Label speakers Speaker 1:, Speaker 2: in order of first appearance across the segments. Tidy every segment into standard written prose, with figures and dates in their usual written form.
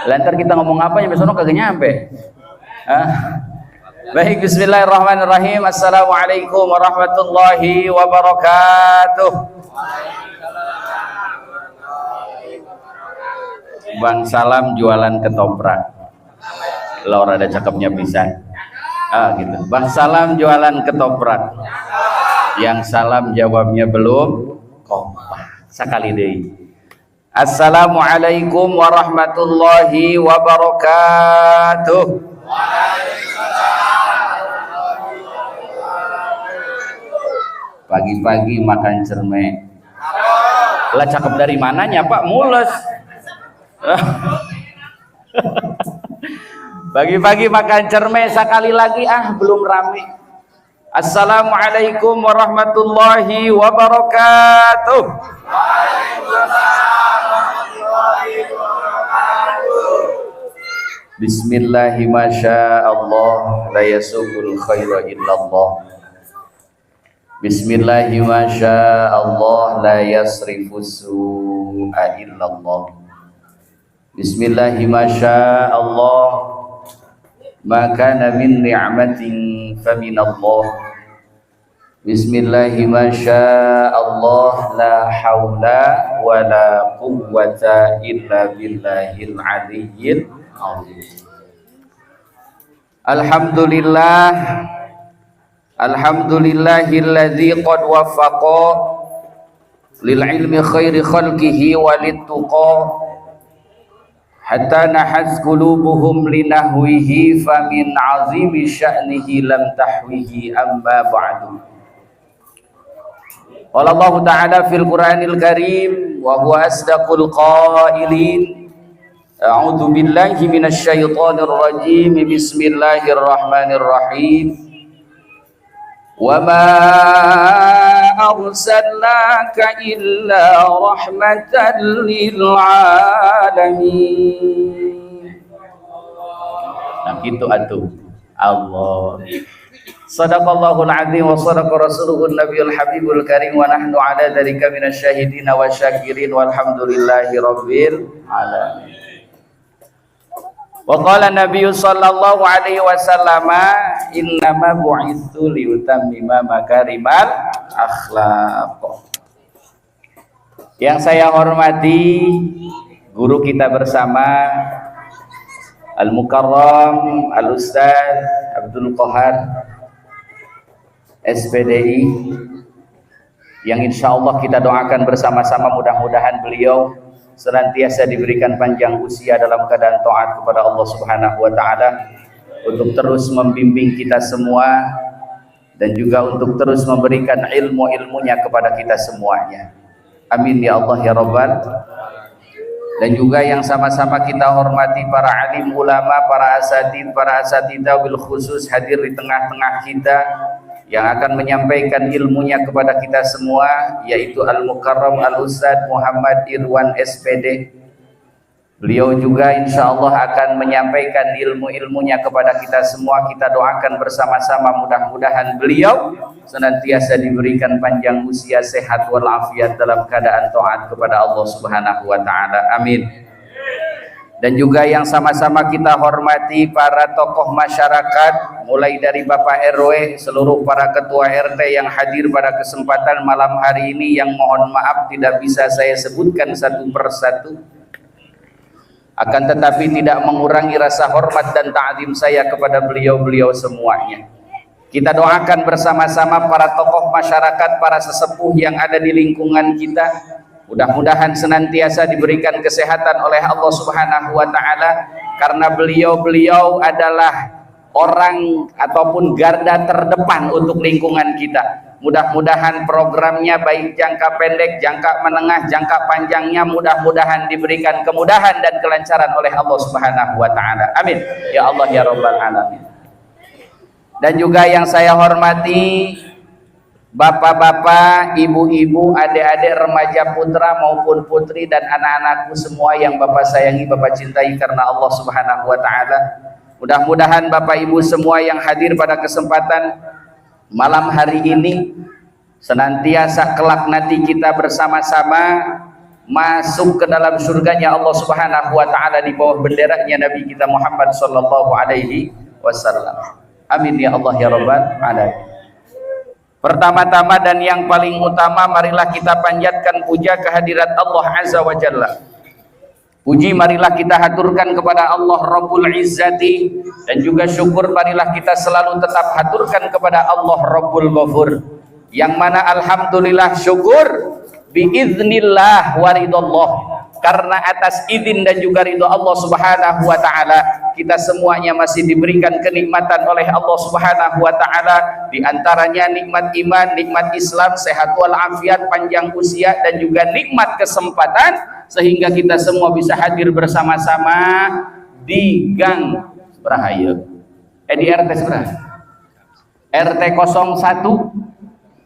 Speaker 1: Lantar kita ngomong apa nyampe sono kagak nyampe. Baik, bismillahirrahmanirrahim. Assalamualaikum warahmatullahi wabarakatuh. Bang Salam jualan ketoprak. Laura ada cakepnya pisan. Gitu. Bang Salam jualan ketoprak. Yang salam jawabnya belum kompak. Sekali deh. Assalamualaikum warahmatullahi wabarakatuh. Pagi-pagi makan cermek. Lah cakep dari mananya Pak? Mules. Pagi-pagi makan cermek sekali lagi belum rame. Assalamualaikum warahmatullahi wabarakatuh. Bismillahi masyaallah la yasubul khaira illallah. Bismillahi masyaallah la yasrifus su'a illallah. Bismillahi masyaallah ma kana min ni'matin faminallah. Bismillahi masyaallah la haula wala quwwata illa billahil aliyyil azim. Alhamdulillah, alhamdulillahilladzi qad waffaqa lil ilmi khairi khalqihi walid tuqa hatta nahaz qulubuhum linahwihi famin azimi sya'nihi lam tahwihi amma ba'du. Qala Allah Ta'ala fil Qur'anil Karim wa huwa asdaqul qailin. A'udzu billahi minasy syaithanir rajim. Bismillahirrahmanirrahim. Wa ma arsalnaka illa rahmatan lil alamin. Nah gitu atuh. Allah. Sadaqallahul azim wa sadaqa rasuluhun nabiyul habibul karim wa nahnu ala dzalika minasyahidin wa syakirin walhamdulillahi rabbil alamin. Wa qala nabiyyu sallallahu alaihi wasallam innama bu'itsu liutammima makarimal akhlaq. Yang saya hormati guru kita bersama Al-Mukarram Al-Ustaz Abdul Qahar SPDI, yang insya Allah kita doakan bersama-sama mudah-mudahan beliau senantiasa diberikan panjang usia dalam keadaan taat kepada Allah Subhanahu wa Ta'ala, untuk terus membimbing kita semua dan juga untuk terus memberikan ilmu-ilmunya kepada kita semuanya. Amin ya Allah ya Rabbal. Dan juga yang sama-sama kita hormati para alim ulama, para asatidzah bil khusus hadir di tengah-tengah kita, yang akan menyampaikan ilmunya kepada kita semua, yaitu Al-Mukarram Al-Ustaz Muhammad Irwan SPD. Beliau juga insya Allah akan menyampaikan ilmu-ilmunya kepada kita semua. Kita doakan bersama-sama mudah-mudahan beliau senantiasa diberikan panjang usia, sehat walafiat dalam keadaan taat kepada Allah Subhanahu wa Ta'ala. Amin. Dan juga yang sama-sama kita hormati para tokoh masyarakat, mulai dari Bapak RW, seluruh para ketua RT yang hadir pada kesempatan malam hari ini, yang mohon maaf tidak bisa saya sebutkan satu persatu, akan tetapi tidak mengurangi rasa hormat dan ta'zim saya kepada beliau-beliau semuanya. Kita doakan bersama-sama para tokoh masyarakat, para sesepuh yang ada di lingkungan kita, mudah-mudahan senantiasa diberikan kesehatan oleh Allah Subhanahu wa Ta'ala, karena beliau-beliau adalah orang ataupun garda terdepan untuk lingkungan kita. Mudah-mudahan programnya baik jangka pendek, jangka menengah, jangka panjangnya mudah-mudahan diberikan kemudahan dan kelancaran oleh Allah Subhanahu wa Ta'ala. Amin ya Allah ya Rabbal alamin. Dan juga yang saya hormati bapak-bapak, ibu-ibu, adik-adik, remaja putra maupun putri, dan anak-anakku semua yang Bapak sayangi, Bapak cintai karena Allah Subhanahu wa Ta'ala. Mudah-mudahan Bapak Ibu semua yang hadir pada kesempatan malam hari ini senantiasa kelak nanti kita bersama-sama masuk ke dalam surganya Allah Subhanahu wa taala di bawah benderanya Nabi kita Muhammad sallallahu alaihi wasallam. Amin ya Allah ya rabbal alamin. Pertama-tama dan yang paling utama, marilah kita panjatkan puja kehadirat Allah Azza wa Jalla. Puji marilah kita haturkan kepada Allah Rabbul Izzati, dan juga syukur marilah kita selalu tetap haturkan kepada Allah Rabbul Ghafur, yang mana alhamdulillah syukur biiznillah waridallah, karena atas izin dan juga ridho Allah Subhanahu wa taala kita semuanya masih diberikan kenikmatan oleh Allah Subhanahu wa taala, di antaranya nikmat iman, nikmat Islam, sehat walafiat, panjang usia, dan juga nikmat kesempatan sehingga kita semua bisa hadir bersama-sama di Gang Rahayu. Di RT seberapa? RT 01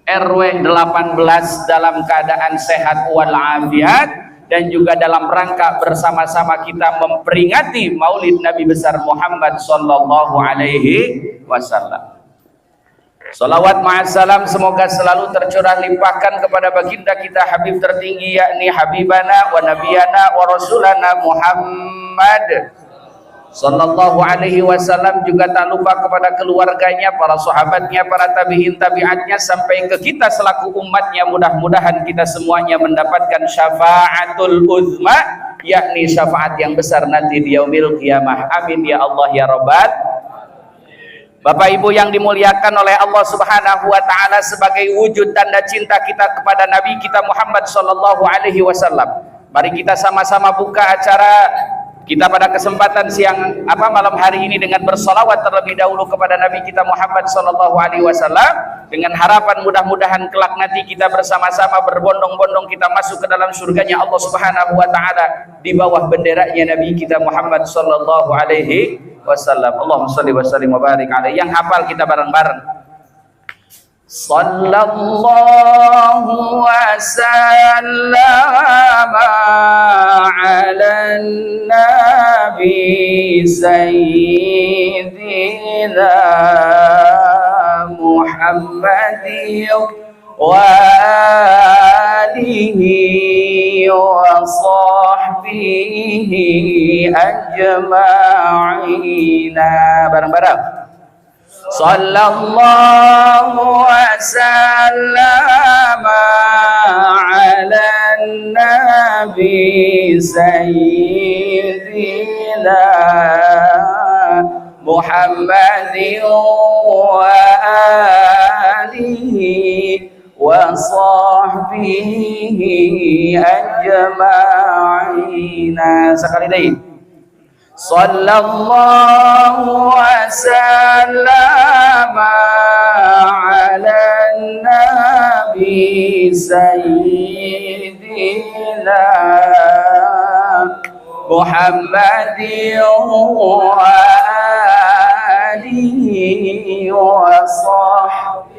Speaker 1: RW 18 dalam keadaan sehat walafiat, dan juga dalam rangka bersama-sama kita memperingati Maulid Nabi besar Muhammad sallallahu alaihi wasallam. Salawat ma'assalam semoga selalu tercurah limpahkan kepada baginda kita Habib tertinggi, yakni Habibana wa Nabiyana wa Rasulana Muhammad sallallahu alaihi wasallam, juga tak lupa kepada keluarganya, para sahabatnya, para tabi'in tabi'atnya, sampai ke kita selaku umatnya. Mudah-mudahan kita semuanya mendapatkan syafaatul uzma, yakni syafaat yang besar nanti di yaumil qiyamah. Amin ya Allah ya rabbal. Bapak Ibu yang dimuliakan oleh Allah Subhanahu wa taala, sebagai wujud tanda cinta kita kepada Nabi kita Muhammad sallallahu alaihi wasallam, mari kita sama-sama buka acara kita pada kesempatan malam hari ini dengan bersolawat terlebih dahulu kepada Nabi kita Muhammad sallallahu alaihi wasallam, dengan harapan mudah-mudahan kelak nanti kita bersama-sama berbondong-bondong kita masuk ke dalam surganya Allah Subhanahu wa taala di bawah benderanya Nabi kita Muhammad sallallahu alaihi wasallam. Allahumma shalli wa sallim wa barik alaihi. Yang hafal kita bareng-bareng. Sallallahu wa sallama ala nabi sayyidina Muhammadin wa alihi wa sahbihi ajma'ina. Bareng-bareng. Sallallahu wa sallama ala nabi sayyidina Muhammadin wa alihi wa sahbihi ajma'ina. Sekali lagi. Sallallahu wa sallama ala nabi sayyidina Muhammadin wa alihi wa sahbihi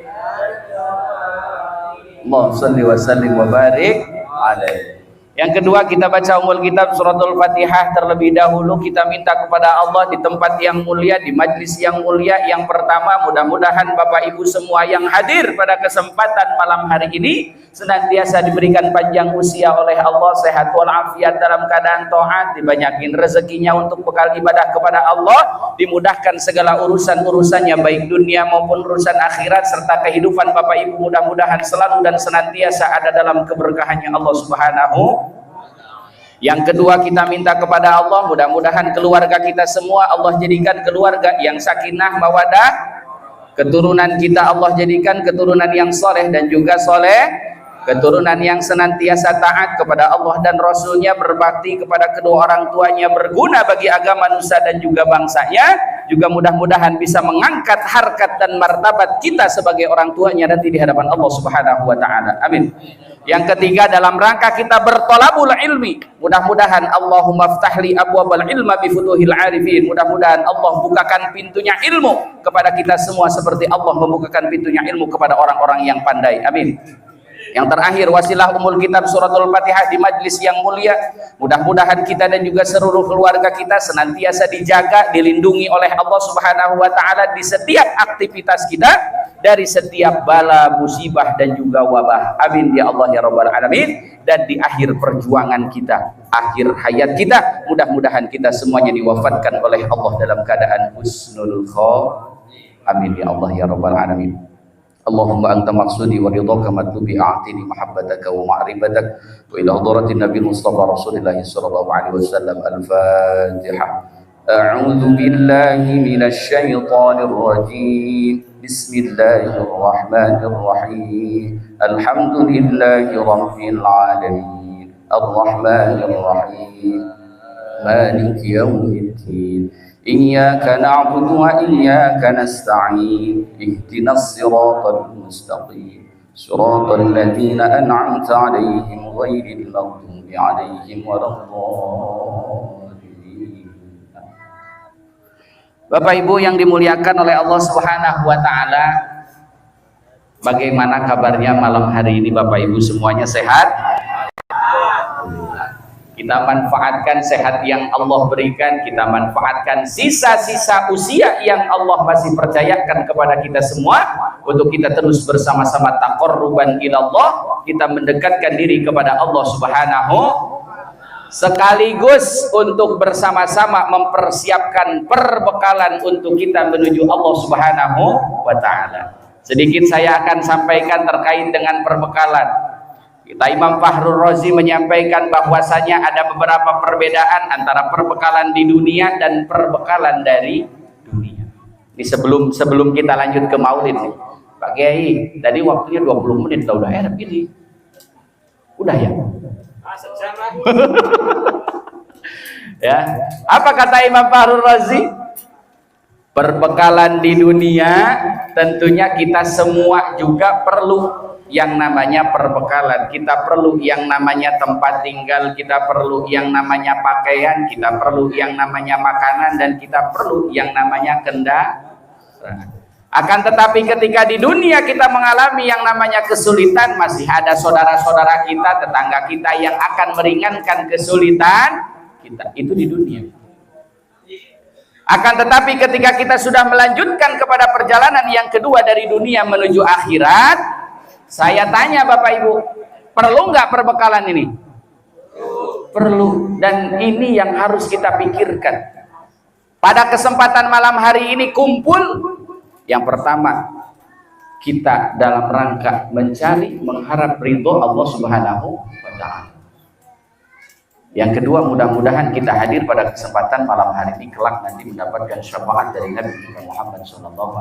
Speaker 1: ajma'in. Allahumma shalli wa sallim wa barik alaihi. Yang kedua, kita baca umul kitab suratul Fatihah terlebih dahulu. Kita minta kepada Allah di tempat yang mulia, di majlis yang mulia. Yang pertama, mudah-mudahan Bapak Ibu semua yang hadir pada kesempatan malam hari ini senantiasa diberikan panjang usia oleh Allah, sehat walafiat dalam keadaan taat, dibanyakin rezekinya untuk bekal ibadah kepada Allah, dimudahkan segala urusan-urusannya baik dunia maupun urusan akhirat, serta kehidupan Bapak Ibu mudah-mudahan selalu dan senantiasa ada dalam keberkahannya Allah Subhanahu. Yang kedua, kita minta kepada Allah mudah-mudahan keluarga kita semua Allah jadikan keluarga yang sakinah mawadah, keturunan kita Allah jadikan keturunan yang soleh dan juga soleh, keturunan yang senantiasa taat kepada Allah dan Rasulnya, berbakti kepada kedua orang tuanya, berguna bagi agama nusa dan juga bangsanya, juga mudah-mudahan bisa mengangkat harkat dan martabat kita sebagai orang tuanya nanti di hadapan Allah Subhanahu wa taala. Amin. Yang ketiga, dalam rangka kita bertolabul ilmi, mudah-mudahan Allahumma ftahli abwabal ilma bifutuhil arifin, mudah-mudahan Allah bukakan pintunya ilmu kepada kita semua seperti Allah membukakan pintunya ilmu kepada orang-orang yang pandai. Amin. Yang terakhir, wasilah umul kitab suratul Fatihah di majlis yang mulia. Mudah-mudahan kita dan juga seluruh keluarga kita senantiasa dijaga, dilindungi oleh Allah Subhanahu wa taala di setiap aktivitas kita, dari setiap bala, musibah dan juga wabah. Amin ya Allah ya rabbal alamin. Dan di akhir perjuangan kita, akhir hayat kita, mudah-mudahan kita semuanya diwafatkan oleh Allah dalam keadaan husnul khotimah. Amin ya Allah ya rabbal alamin. Allahumma anta maqsudi wa ridhaka matlubi a'tini mahabbataka wa ma'rifatak wa ila hadratin nabi Mustafa Rasulullah sallallahu alaihi wasallam. Al-Fatihah. A'udzu billahi minasy syaithanir rajim. Bismillahirrahmanirrahim. Alhamdulillahi rabbil alamin. Arrahmanir rahim. Maliki yaumiddin. إياك نعبد وإياك نستعين اهدنا الصراط المستقيم صراط الذين أنعمت عليهم غير المغضوب عليهم ولا الضالين. Bapak Ibu yang dimuliakan oleh Allah Subhanahu wa taala, bagaimana kabarnya malam hari ini Bapak Ibu semuanya sehat? Kita manfaatkan sehat yang Allah berikan, kita manfaatkan sisa-sisa usia yang Allah masih percayakan kepada kita semua untuk kita terus bersama-sama taqarruban ilallah, kita mendekatkan diri kepada Allah Subhanahu, sekaligus untuk bersama-sama mempersiapkan perbekalan untuk kita menuju Allah Subhanahu wa taala. Sedikit saya akan sampaikan terkait dengan perbekalan. Kita Imam Fahrul Razi menyampaikan bahwasanya ada beberapa perbedaan antara perbekalan di dunia dan perbekalan dari dunia. Ini sebelum kita lanjut ke Maulid nih, Pak Kiai, tadi waktunya 20 menit udah enak ini. Udah ya? Ya. Apa kata Imam Fahrul Razi? Perbekalan di dunia tentunya kita semua juga perlu yang namanya perbekalan. Kita perlu yang namanya tempat tinggal, kita perlu yang namanya pakaian, kita perlu yang namanya makanan, dan kita perlu yang namanya kendaraan. Akan tetapi ketika di dunia kita mengalami yang namanya kesulitan, masih ada saudara-saudara kita, tetangga kita yang akan meringankan kesulitan kita. Itu di dunia. Akan tetapi ketika kita sudah melanjutkan kepada perjalanan yang kedua dari dunia menuju akhirat, saya tanya Bapak Ibu, perlu nggak perbekalan ini? Perlu, dan ini yang harus kita pikirkan. Pada kesempatan malam hari ini kumpul, yang pertama kita dalam rangka mencari, mengharap ridho Allah Subhanahu wa taala. Yang kedua, mudah-mudahan kita hadir pada kesempatan malam hari ini kelak nanti mendapatkan syafaat dari Nabi Muhammad SAW.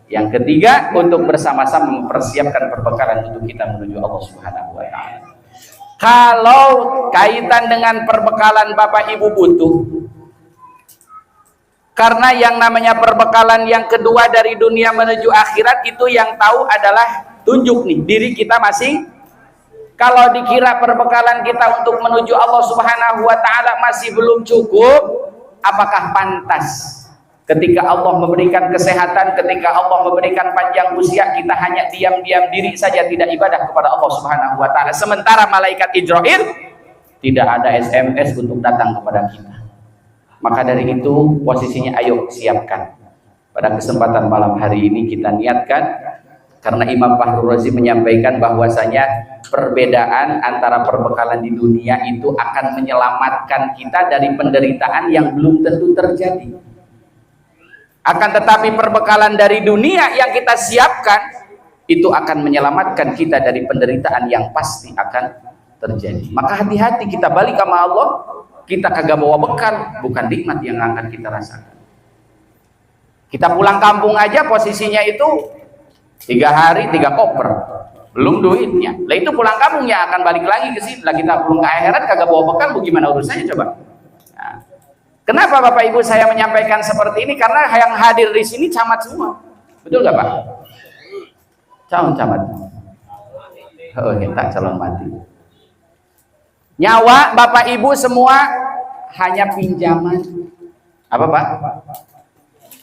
Speaker 1: Yang ketiga, untuk bersama-sama mempersiapkan perbekalan untuk kita menuju Allah Subhanahu wa taala. Kalau kaitan dengan perbekalan Bapak Ibu butuh, karena yang namanya perbekalan yang kedua dari dunia menuju akhirat itu yang tahu adalah tunjuk nih diri kita masih. Kalau dikira perbekalan kita untuk menuju Allah Subhanahu wa taala masih belum cukup, apakah pantas ketika Allah memberikan kesehatan, ketika Allah memberikan panjang usia, kita hanya diam-diam diri saja tidak ibadah kepada Allah Subhanahu wa taala, sementara malaikat Israil tidak ada SMS untuk datang kepada kita? Maka dari itu posisinya ayo siapkan. Pada kesempatan malam hari ini kita niatkan, karena Imam Fahrul Razi menyampaikan bahwasanya perbedaan antara perbekalan di dunia itu akan menyelamatkan kita dari penderitaan yang belum tentu terjadi. Akan tetapi perbekalan dari dunia yang kita siapkan itu akan menyelamatkan kita dari penderitaan yang pasti akan terjadi. Maka hati-hati kita balik sama Allah, kita kagak bawa bekal, bukan nikmat yang akan kita rasakan. Kita pulang kampung aja posisinya itu 3 hari 3 koper, belum duitnya. Lah itu pulang kampung ya akan balik lagi ke sini. Lah kita pulang ke akhirat kagak bawa bekal, bagaimana urusannya coba? Nah, kenapa Bapak Ibu saya menyampaikan seperti ini? Karena yang hadir di sini camat semua, betul nggak Pak? Calon camat. Oh kita calon mati. Nyawa Bapak Ibu semua hanya pinjaman. Apa Pak?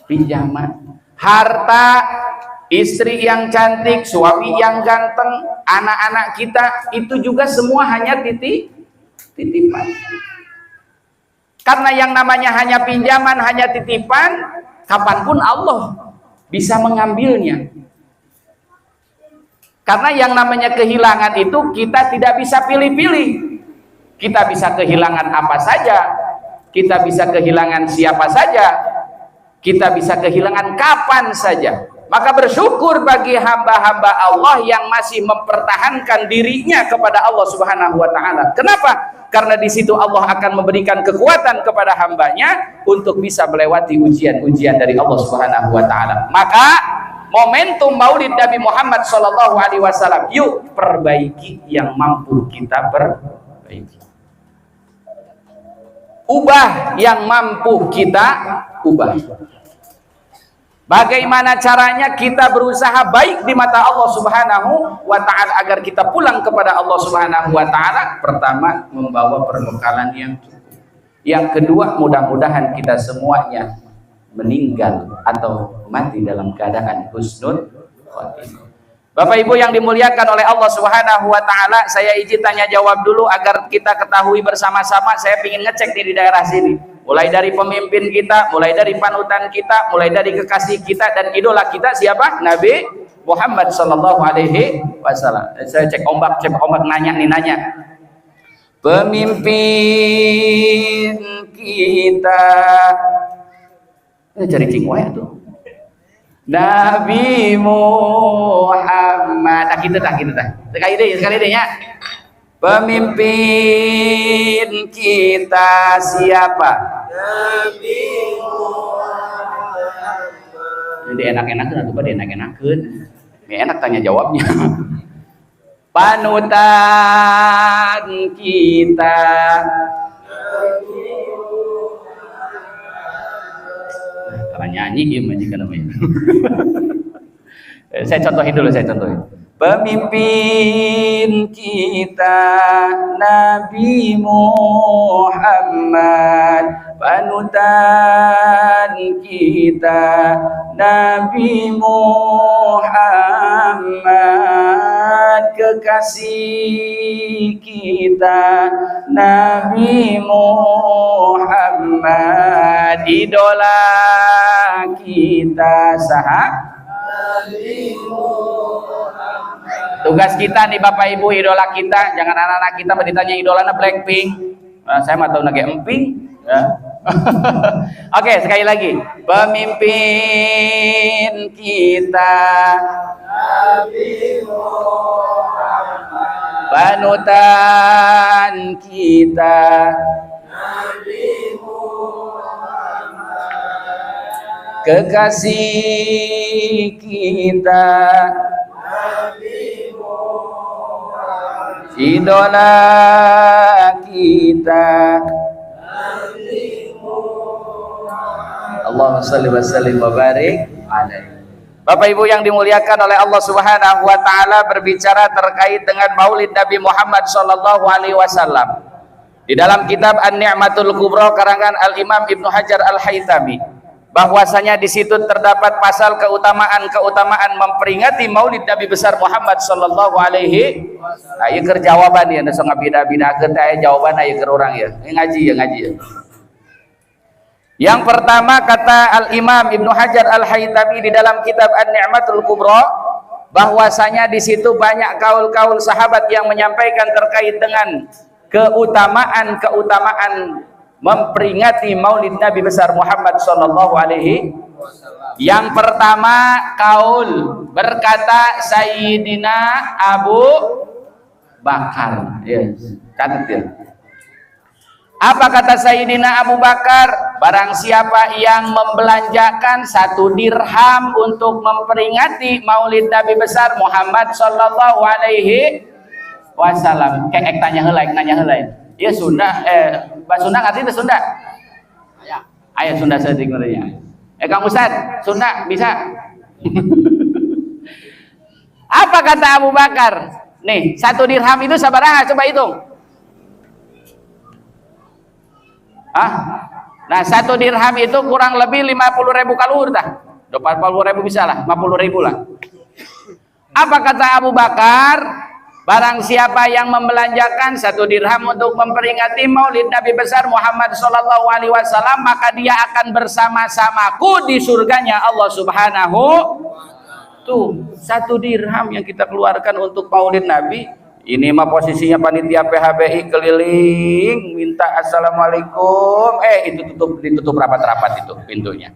Speaker 1: Pinjaman. Harta istri yang cantik, suami yang ganteng, anak-anak kita itu juga semua hanya titipan. Karena yang namanya hanya pinjaman, hanya titipan, kapanpun Allah bisa mengambilnya. Karena yang namanya kehilangan itu kita tidak bisa pilih-pilih. Kita bisa kehilangan apa saja, kita bisa kehilangan siapa saja, kita bisa kehilangan kapan saja. Maka bersyukur bagi hamba-hamba Allah yang masih mempertahankan dirinya kepada Allah Subhanahu wa taala. Kenapa? Karena di situ Allah akan memberikan kekuatan kepada hambanya untuk bisa melewati ujian-ujian dari Allah Subhanahu wa taala. Maka momentum Maulid Nabi Muhammad sallallahu alaihi wasallam, yuk perbaiki yang mampu kita perbaiki. Ubah yang mampu kita ubah. Bagaimana caranya? Kita berusaha baik di mata Allah Subhanahu wa taala agar kita pulang kepada Allah Subhanahu wa taala. Pertama, membawa perbekalan yang cukup. Yang kedua, mudah-mudahan kita semuanya meninggal atau mati dalam keadaan husnul khotimah. Bapak Ibu yang dimuliakan oleh Allah Subhanahu wa taala, saya izin tanya jawab dulu agar kita ketahui bersama-sama. Saya ingin ngecek di daerah sini. Mulai dari pemimpin kita, mulai dari panutan kita, mulai dari kekasih kita dan idola kita siapa? Nabi Muhammad sallallahu alaihi wasallam. Saya cek ombak nanya. Pemimpin kita. Cari cingwaya tuh. Nabi Muhammad. Sekali deh ya. Pemimpin kita siapa? Nabi Muhammad. Jadi enak-enakan atau pada enak-enakan? Enak tanya jawabnya. Panutan kita. Karena nyanyi dia majikan namanya. Saya contohin dulu. Pemimpin kita Nabi Muhammad, panutan kita Nabi Muhammad, kekasih kita Nabi Muhammad, idola kita sahabat Nabi Muhammad. Tugas kita nih Bapak Ibu, idola kita, jangan anak-anak kita ditanya idolanya Blackpink. Saya mah tahu nage emping. Ya. Oke, sekali lagi. Pemimpin kita Nabi Muhammad, panutan kita Nabi Muhammad, kekasih kita Nabi Muhammad, idola kita Nabi Muhammad. Allahumma shalli wa sallim wa barik alaihi. Bapak Ibu yang dimuliakan oleh Allah Subhanahu wa taala, berbicara terkait dengan Maulid Nabi Muhammad sallallahu alaihi wasallam. Di dalam kitab An-Ni'matul Kubra karangan Al-Imam Ibnu Hajar Al-Haytami, bahwasanya di situ terdapat pasal keutamaan memperingati Maulid Nabi besar Muhammad sallallahu alaihi wasallam. Ayo keur jawaban ya, nu ngabida-bidakeun teh jawaban ayo keur urang ya. Ngaji ya. Yang pertama kata Al-Imam Ibnu Hajar Al-Haytami di dalam kitab An-Ni'matul Kubra, bahwasanya di situ banyak kaul-kaul sahabat yang menyampaikan terkait dengan keutamaan memperingati Maulid Nabi besar Muhammad sallallahu alaihi wasallam. Yang pertama kaul berkata Sayyidina Abu Bakar. Ya, catat ya. Apa kata Sayyidina Abu Bakar? Barang siapa yang membelanjakan 1 dirham untuk memperingati Maulid Nabi besar Muhammad sallallahu alaihi wasallam. Kayak nanya heula. Ya Sunda, Pak Sunda ngerti itu Sunda? Ayah Sunda sedikit ya. Kang Ustad, Sunda bisa? Apa kata Abu Bakar? Nih, 1 dirham itu sabaraha? Coba hitung. Nah, 1 dirham itu kurang lebih 50.000 kalur dah. 40.000 bisa lah, 50.000 lah. Apa kata Abu Bakar? Barang siapa yang membelanjakan 1 dirham untuk memperingati Maulid Nabi besar Muhammad sallallahu alaihi wasallam, maka dia akan bersama-samaku di surganya Allah Subhanahu. Tuh, 1 dirham yang kita keluarkan untuk Maulid Nabi. Ini mah posisinya panitia PHBI keliling minta assalamualaikum, itu ditutup rapat-rapat itu pintunya.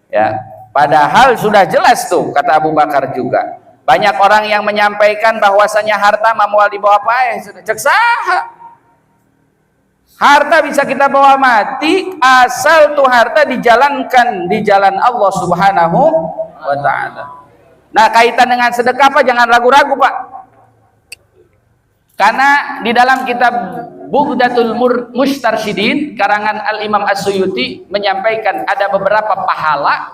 Speaker 1: Ya, padahal sudah jelas tuh kata Abu Bakar juga. Banyak orang yang menyampaikan bahwasanya harta mamual dibawa paeh, cek saha. Harta bisa kita bawa mati asal tuh harta dijalankan di jalan Allah Subhanahu wa taala. Nah, kaitan dengan sedekah Pak, jangan ragu-ragu Pak. Karena di dalam kitab Bughdatul Mustarsyidin karangan Al-Imam As-Suyuti menyampaikan ada beberapa pahala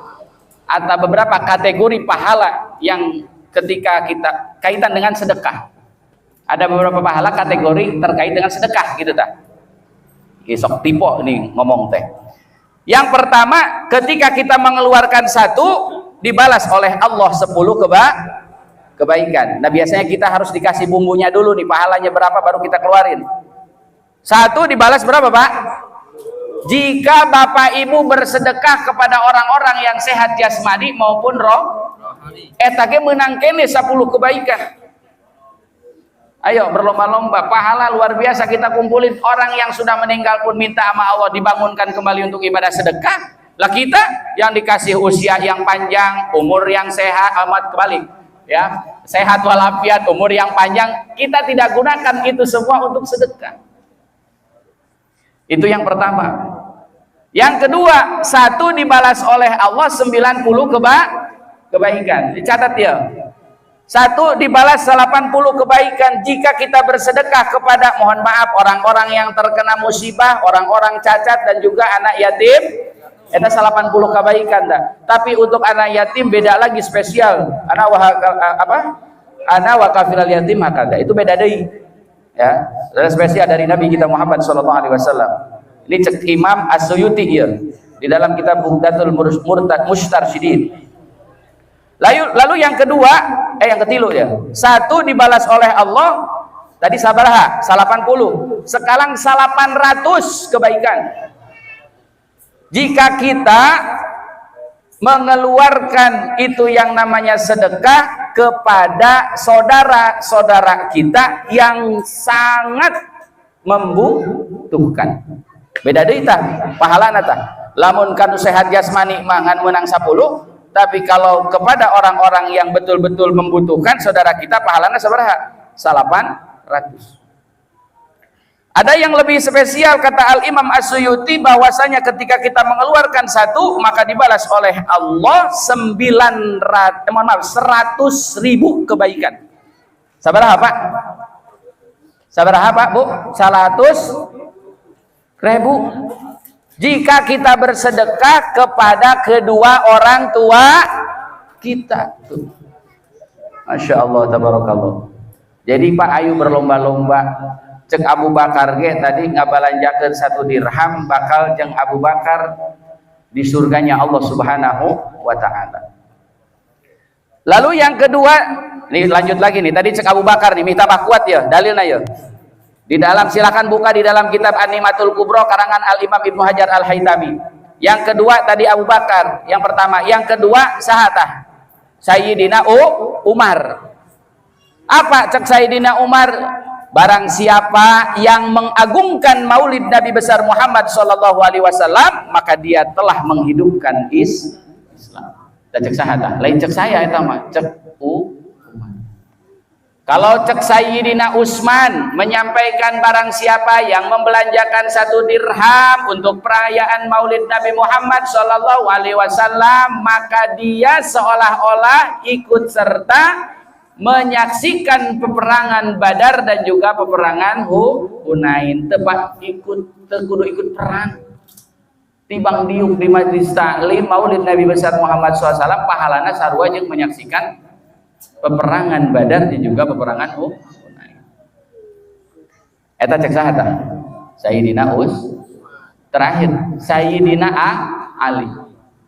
Speaker 1: atau beberapa kategori pahala yang ketika kita kaitan dengan sedekah. Ada beberapa pahala kategori terkait dengan sedekah gitu tak. Isok tipe nih ngomong teh. Yang pertama, ketika kita mengeluarkan 1 dibalas oleh Allah 10 kebaikan. Nah, biasanya kita harus dikasih bumbunya dulu nih, pahalanya berapa baru kita keluarin. 1 dibalas berapa, Pak? Jika Bapak Ibu bersedekah kepada orang-orang yang sehat jasmani maupun etage menang kene 10 kebaikan. Ayo berlomba-lomba, pahala luar biasa kita kumpulin. Orang yang sudah meninggal pun minta sama Allah dibangunkan kembali untuk ibadah sedekah. Lah kita yang dikasih usia yang panjang, umur yang sehat, amat kebalik ya, sehat walafiat, umur yang panjang, kita tidak gunakan itu semua untuk sedekah. Itu yang pertama. Yang kedua, 1 dibalas oleh Allah 90 kebaikan. Dicatat ya. 1 dibalas 80 kebaikan jika kita bersedekah kepada, mohon maaf, orang-orang yang terkena musibah, orang-orang cacat dan juga anak yatim. Itu 80 kebaikan dah. Tapi untuk anak yatim beda lagi spesial. Ana wa kafilal yatim hakada. Itu beda deui. Ya, ada spesial dari Nabi kita Muhammad sallallahu alaihi wasallam. Ini cek Imam As-Suyuti ya di dalam kitab Bughdatul Mustarsyidin. Lalu yang kedua, yang ketilu ya. 1 dibalas oleh Allah tadi sabaraha 80. Sekarang 800 kebaikan. Jika kita mengeluarkan itu yang namanya sedekah kepada saudara-saudara kita yang sangat membutuhkan. Beda deui tah pahalana tah. Lamun kanu sehat jasmani mangan menang 10, tapi kalau kepada orang-orang yang betul-betul membutuhkan saudara kita pahalana sabaraha? 800. Ada yang lebih spesial kata Al-Imam As-Suyuti bahwasanya ketika kita mengeluarkan 1 maka dibalas oleh Allah 100.000 kebaikan. Sabaraha Pak? Sabaraha Pak Bu? 100.000. Jika kita bersedekah kepada kedua orang tua kita. Tuh. Masya Allah, tabarakallah. Jadi Pak ayu berlomba-lomba. Cek Abu Bakar ge tadi ngabalanjakeun 1 dirham bakal jeung Abu Bakar di surganya Allah Subhanahu wa taala. Lalu yang kedua, nih lanjut lagi nih. Tadi cek Abu Bakar nih minta kuat ya, dalilna ya. Di dalam silakan buka di dalam kitab An-Ni'matul Kubra karangan Al-Imam Ibnu Hajar Al-Haytami. Yang kedua tadi Abu Bakar, yang pertama, yang kedua sahatah Sayyidina Umar. Apa cek Sayyidina Umar? Barang siapa yang mengagungkan Maulid Nabi besar Muhammad sallallahu alaihi wasallam, maka dia telah menghidupkan Islam. Dan cek sahatah, lain cek saya eta mah, cek Umar. Kalau cek Sayyidina Utsman menyampaikan barang siapa yang membelanjakan 1 dirham untuk perayaan Maulid Nabi Muhammad sallallahu alaihi wasallam, maka dia seolah-olah ikut serta menyaksikan peperangan Badar dan juga peperangan Hunain. Tepat ikut perang. Tibang diuk di majlis taklim Maulid Nabi besar Muhammad SAW pahalana sarua jeung menyaksikan peperangan Badar dan juga peperangan Hunain. Eta cek saha tah? Sayyidina Terakhir Sayyidina Ali.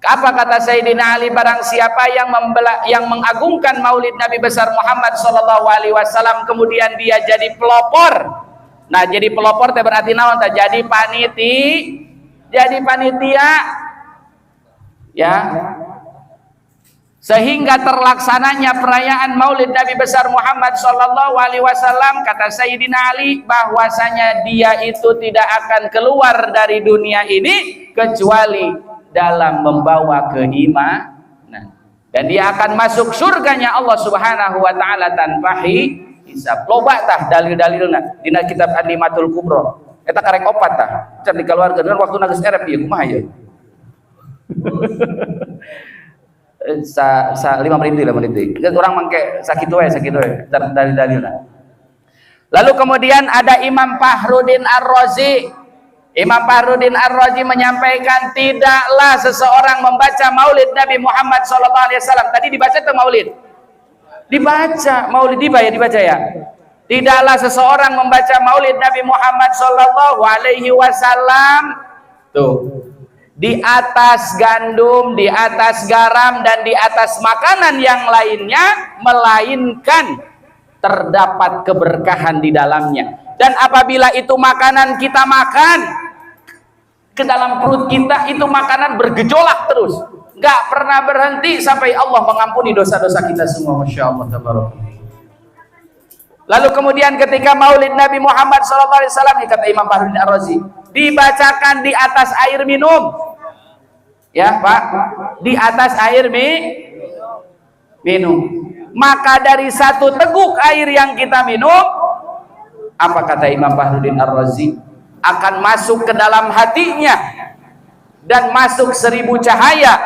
Speaker 1: Apa kata Sayyidina Ali? Barang siapa yang mengagungkan maulid Nabi besar Muhammad sallallahu alaihi wasallam kemudian dia jadi pelopor. Nah, jadi pelopor teh berarti naon teh? Jadi panitia ya. Sehingga terlaksananya perayaan maulid Nabi besar Muhammad sallallahu alaihi wasallam, kata Sayyidina Ali bahwasanya dia itu tidak akan keluar dari dunia ini kecuali dalam membawa keimanan, dan dia akan masuk surganya Allah Subhanahu wa taala tanpa hisab. Loba tah dalil-dalilna dina kitab An-Ni'matul Kubra. Eta karek opat tah. Can dikeluarkeun waktu geus erep ieu kumaha ieu? 5 menit orang mangke sakitu we dalil-dalilna. Lalu kemudian ada Imam Fakhruddin Ar-Razi. Imam Fakhruddin Ar-Razi menyampaikan tidaklah seseorang membaca maulid Nabi Muhammad SAW. Tadi dibaca atau maulid? Dibaca. Maulid dibaca ya. Tidaklah seseorang membaca maulid Nabi Muhammad SAW tuh di atas gandum, di atas garam, dan di atas makanan yang lainnya, melainkan terdapat keberkahan di dalamnya. Dan apabila itu makanan kita makan ke dalam perut kita, itu makanan bergejolak terus, nggak pernah berhenti sampai Allah mengampuni dosa-dosa kita semua. Masya Allah, tabarakallah. Lalu kemudian ketika maulid Nabi Muhammad SAW, kata Imam Fakhruddin Ar-Razi, dibacakan di atas air minum. Ya Pak, di atas air minum. Maka dari 1 teguk air yang kita minum, apa kata Imam Fakhruddin Ar-Razi, akan masuk ke dalam hatinya dan masuk 1000 cahaya,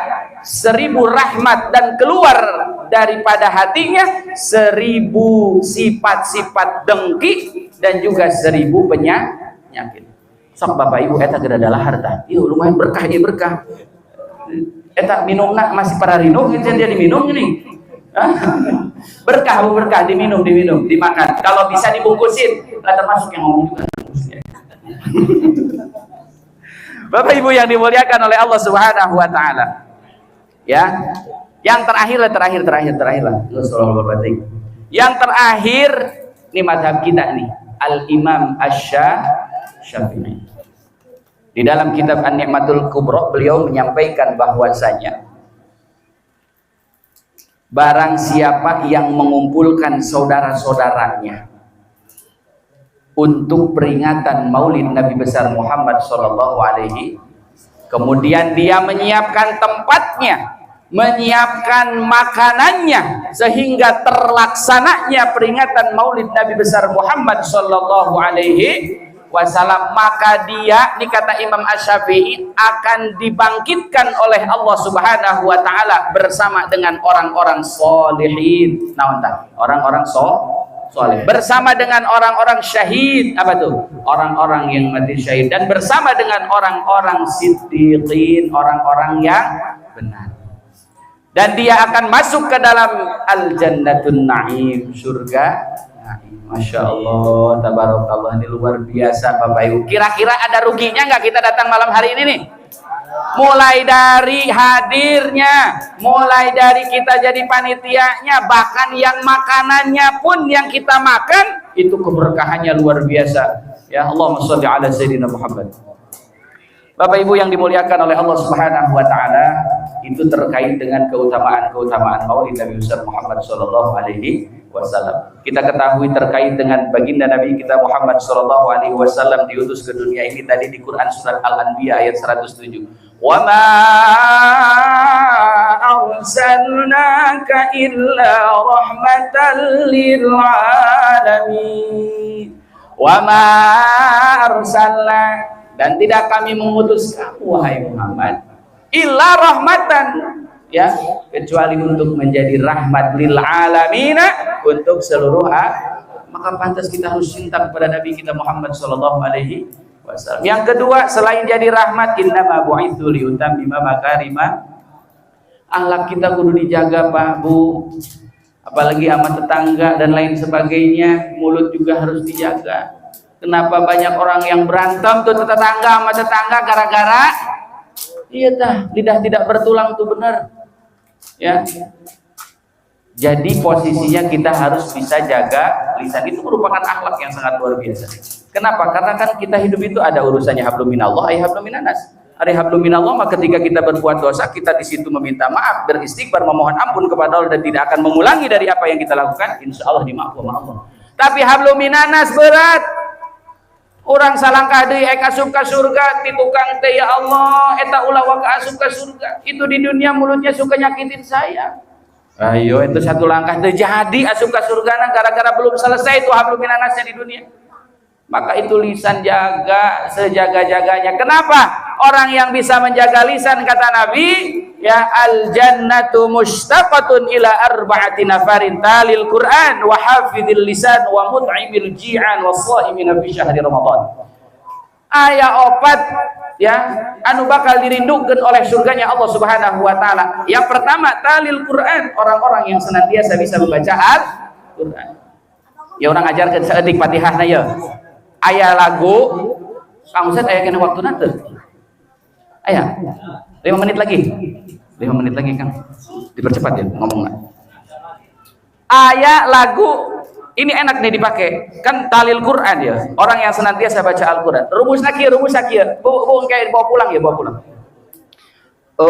Speaker 1: 1000 rahmat, dan keluar daripada hatinya 1000 sifat-sifat dengki dan juga 1000 penyakit. Sok Bapak Ibu eta geus adalah harta. Ieu lumayan berkah, ieu berkah. Eta minumna masih para rindu gitu dia diminum ini. Berkah diminum, dimakan. Kalau bisa dibungkusin, lah termasuk yang ngomong juga. Bapak Ibu yang dimuliakan oleh Allah Subhanahu wa taala. Ya. Yang terakhir lah. Yang terakhir ini mazhab kita nih, Al-Imam Asy-Syafi'i. Di dalam kitab An-Ni'matul Kubra beliau menyampaikan bahwasanya barang siapa yang mengumpulkan saudara-saudaranya untuk peringatan maulid Nabi besar Muhammad SAW, kemudian dia menyiapkan tempatnya, menyiapkan makanannya sehingga terlaksananya peringatan maulid Nabi besar Muhammad SAW, maka dia, ini kata Imam Asy-Syafi'i, akan dibangkitkan oleh Allah Subhanahu wa taala bersama dengan orang-orang sholihin. Orang-orang soleh bersama dengan orang-orang syahid. Apa tuh? Orang-orang yang mati syahid, dan bersama dengan orang-orang siddiqin, orang-orang yang benar. Dan dia akan masuk ke dalam al-jannatun na'im, surga. Masya Allah, tabarakallah, ini luar biasa Bapak Ibu. Kira-kira ada ruginya nggak kita datang malam hari ini nih? Mulai dari hadirnya, mulai dari kita jadi panitianya, bahkan yang makanannya pun yang kita makan, itu keberkahannya luar biasa. Ya, Allahumma sholli ala Sayyidina Muhammad. Bapak Ibu yang dimuliakan oleh Allah Subhanahu wa taala, itu terkait dengan keutamaan maulid Nabi besar Muhammad sallallahu alaihi wasallam. Kita ketahui terkait dengan baginda Nabi kita Muhammad sallallahu alaihi wasallam diutus ke dunia ini tadi di Quran surat Al-Anbiya ayat 107. Wa ma arsalnaka illa rahmatan lil alamin. Wa ma arsalna, dan tidak kami mengutus kamu wahai Muhammad illa rahmatan, ya, kecuali untuk menjadi rahmat lil alamina, untuk seluruh maka pantas kita harus cinta kepada Nabi kita Muhammad sallallahu alaihi wasallam. Yang kedua, selain jadi rahmat, innama bu'itsu liutammima makarima akhlak. Kita kudu dijaga Pak Bu, apalagi sama tetangga dan lain sebagainya. Mulut juga harus dijaga. Kenapa banyak orang yang berantem tuh tetangga sama tetangga gara-gara Iya tah, lidah tidak bertulang tuh benar. Ya. Jadi posisinya kita harus bisa jaga lisan, itu merupakan akhlak yang sangat luar biasa. Kenapa? Karena kan kita hidup itu ada urusannya hablum minallah, hablum minanas. Ada hablum minallah, maka ketika kita berbuat dosa, kita di situ meminta maaf, beristighfar, memohon ampun kepada Allah dan tidak akan mengulangi dari apa yang kita lakukan, insya Allah dimaafkan Allah. Tapi hablum minanas berat. Orang salangkah deui asup ka surga ti tukang teh, ya Allah eta ulah wa asup ka surga. Itu di dunia mulutnya suka nyakitin saya. Ayo itu satu langkah teh jadi asup ka surgana gara-gara belum selesai itu hablum minanasnya di dunia. Maka itu lisan jaga sejaga-jaganya. Kenapa? Orang yang bisa menjaga lisan, kata Nabi, ya al jannatu mushtaqatun ila arba'ati nafarin talil Quran wa hafidhil lisan wa mut'imil ji'an wa shaimin fi syahri Ramadan. Aya opat ya anu bakal dirindukan oleh surganya Allah Subhanahu wa taala. Yang pertama talil Quran, orang-orang yang senantiasa bisa membaca Al-Qur'an. Ya orang ajarkeun saeutik Fatihahna ya. Aya lagu Kang Ustaz aya kena waktu nanti. Aya 5 menit lagi. 5 menit lagi Kang. Dipercepat ya ngomongnya. Aya lagu ini enak nih dipakai. Kan talil Quran ya. Orang yang senantiasa baca Al-Qur'an. Rumus kieu. Bu kayak bawa pulang ya, bawa pulang. Oh.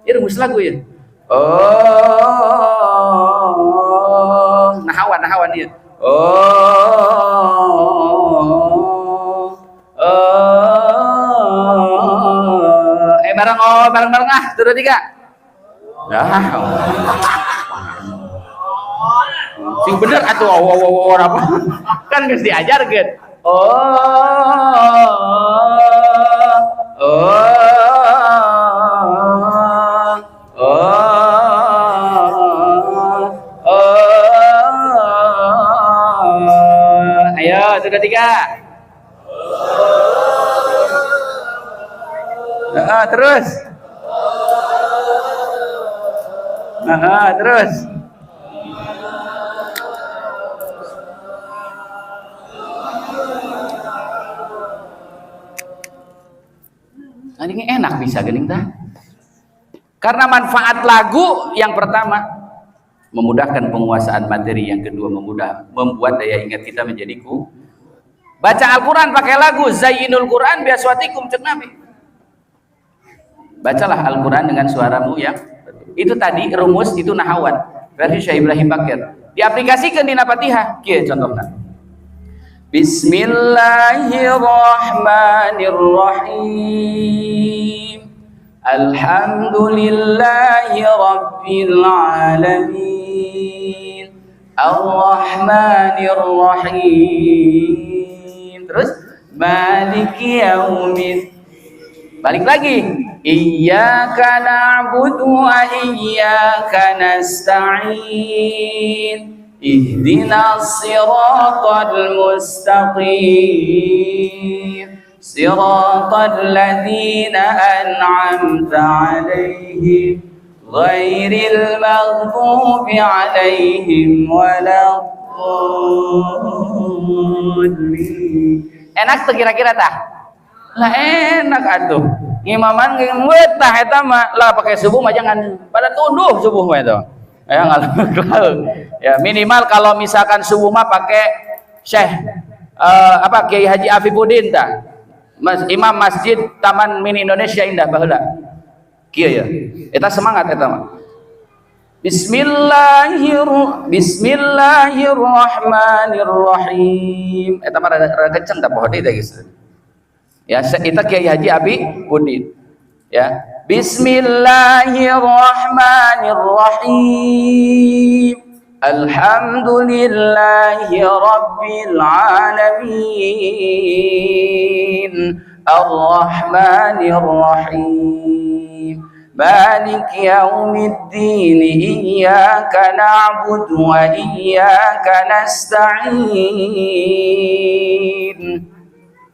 Speaker 1: Ini rumus lagu ya. Oh. Nahawan dia. Oh. Bareng ah, 2 3. Sing bener atuh apa? Kan geus diajarkeun. Ayo 2 3. Terus. Terus. Ini enak bisa gening tah. Karena manfaat lagu yang pertama memudahkan penguasaan materi, yang kedua membuat daya ingat kita menjadi kuat. Baca Al-Quran pakai lagu, zayyinul Quran biaswatikum, cek Nabi. Bacalah Al-Quran dengan suaramu yang itu tadi rumus itu nahawan versi Syekh Ibrahim Bakir. Diaplikasikan di Fatihah. Kieu contohna. Bismillahirrahmanirrahim. Alhamdulillahi rabbil alamin. Ar-Rahmanir-Rahim. Terus Maliki Yaumiddin. Balik lagi. Iyyaka na'budu wa iyyaka nasta'in. Ihdinas siratal mustaqim. Siratal ladzina an'amta 'alaihim ghairil maghdubi 'alaihim waladdallin. Enak tuh kira-kira tah? Lah enak atuh. Imaman ngeut tah eta mah lah pakai subuh mah jangan pada tunduh subuh mah itu. Ya ya minimal kalau misalkan subuh mah pakai Syekh Kiai Haji Afifuddin tah. Imam Masjid Taman Mini Indonesia Indah baheula. Kieu ya. Eta semangat eta mah. Bismillahirrahmanirrahim. Eta mah rada kenceng tah poho deui teh geus. Ya, kita Kiai Haji Afifuddin. Ya, Bismillahirrahmanirrahim. Alhamdulillahi rabbil alamin. Ar-Rahmanir-Rahim. Maliki yaumiddin. Iyyaka na'budu wa iyyaka nasta'in.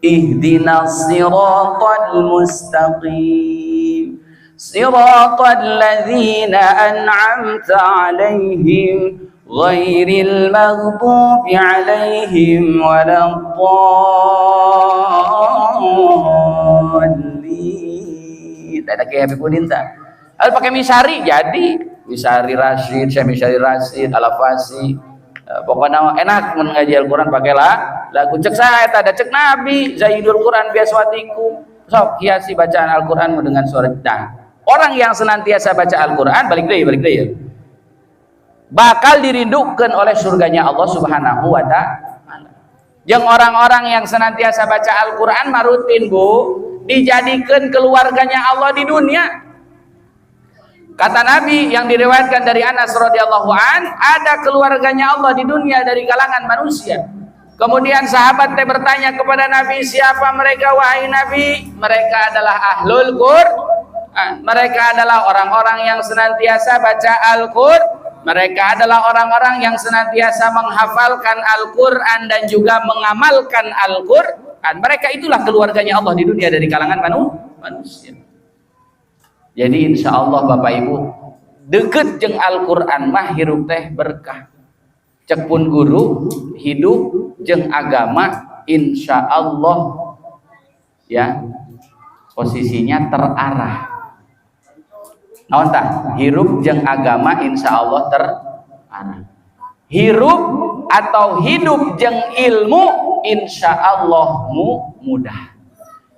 Speaker 1: Ihdinas siratal mustaqim. Siratal ladzina an'amta 'alaihim ghairil maghdubi 'alaihim waladdallin. Ada kayak Habibudin tak? Al pakai misari jadi misari Rasyid, saya misari Rasyid, Al-Afasi. Pokoknya enak mengaji Al-Quran pakailah lagu cek saya tak ada cek Nabi Zaidul Quran biaswatikum sok hiasi bacaan Al-Quran dengan suara dah. Orang yang senantiasa baca Al-Quran balik deh ya bakal dirindukan oleh surganya Allah Subhanahu wa ta'ala. Yang orang-orang yang senantiasa baca Al-Quran marutin bu dijadikan keluarganya Allah di dunia. Kata Nabi yang diriwayatkan dari Anas radhiyallahu an, ada keluarganya Allah di dunia dari kalangan manusia. Kemudian sahabat bertanya kepada Nabi, siapa mereka wahai Nabi? Mereka adalah ahlul Qur'an. Mereka adalah orang-orang yang senantiasa baca Al-Qur'an. Mereka adalah orang-orang yang senantiasa menghafalkan Al-Qur'an dan juga mengamalkan Al-Qur'an. Mereka itulah keluarganya Allah di dunia dari kalangan manusia. Jadi insya Allah Bapak Ibu deket jeng Al-Quran mah hirup teh berkah. Cek pun guru hidup jeng agama insya Allah ya posisinya terarah. Naon tah hirup jeng agama insya Allah terarah. Hirup atau hidup jeng ilmu insya Allah mudah.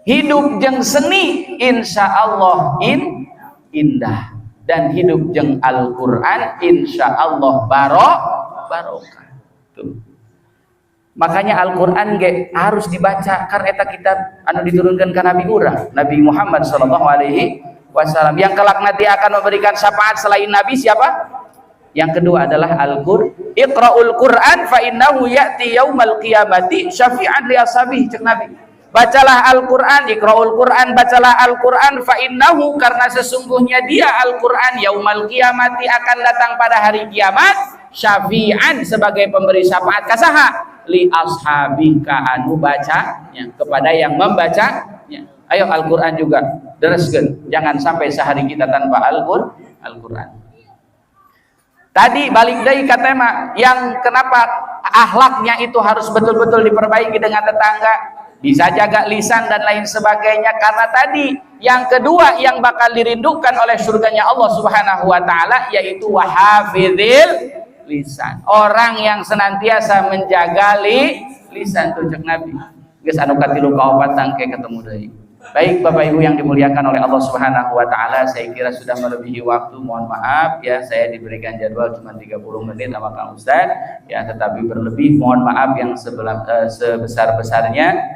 Speaker 1: Hidup jeng seni insya Allah indah dan hidup jeng Al-Quran insya Allah barokah. Tuh. Makanya Al-Quran harus dibaca karena eta kitab anu diturunkan ke Nabi urang Nabi Muhammad SAW yang kelak nanti akan memberikan syafaat selain Nabi siapa? Yang kedua adalah Al-Qur'an. Iqra'ul Qur'an fa innahu ya'ti yaumal qiyamati syafi'an li ashabihi cek Nabi. Bacalah Al-Quran, iqra'ul Quran, bacalah Al-Quran fa innahu karena sesungguhnya dia Al-Quran yaumal qiyamati akan datang pada hari kiamat syafi'an sebagai pemberi syafaat kasaha li ashabika anu bacanya kepada yang membacanya. Ayo Al-Quran juga dereskeun, jangan sampai sehari kita tanpa Al-Quran. Tadi balik deui ka tema yang kenapa akhlaknya itu harus betul-betul diperbaiki dengan tetangga. Bisa jaga lisan dan lain sebagainya karena tadi yang kedua yang bakal dirindukan oleh surganya Allah Subhanahu wa taala yaitu wahafizil lisan. Orang yang senantiasa menjaga lisan tuh cek Nabi. Geus anu katilu kaopat tangke ketemu deui. Baik Bapak Ibu yang dimuliakan oleh Allah Subhanahu wa taala, saya kira sudah melebihi waktu, mohon maaf ya saya diberikan jadwal cuma 30 menit sama Kang Ustaz ya, tetapi berlebih mohon maaf yang sebesar-besarnya.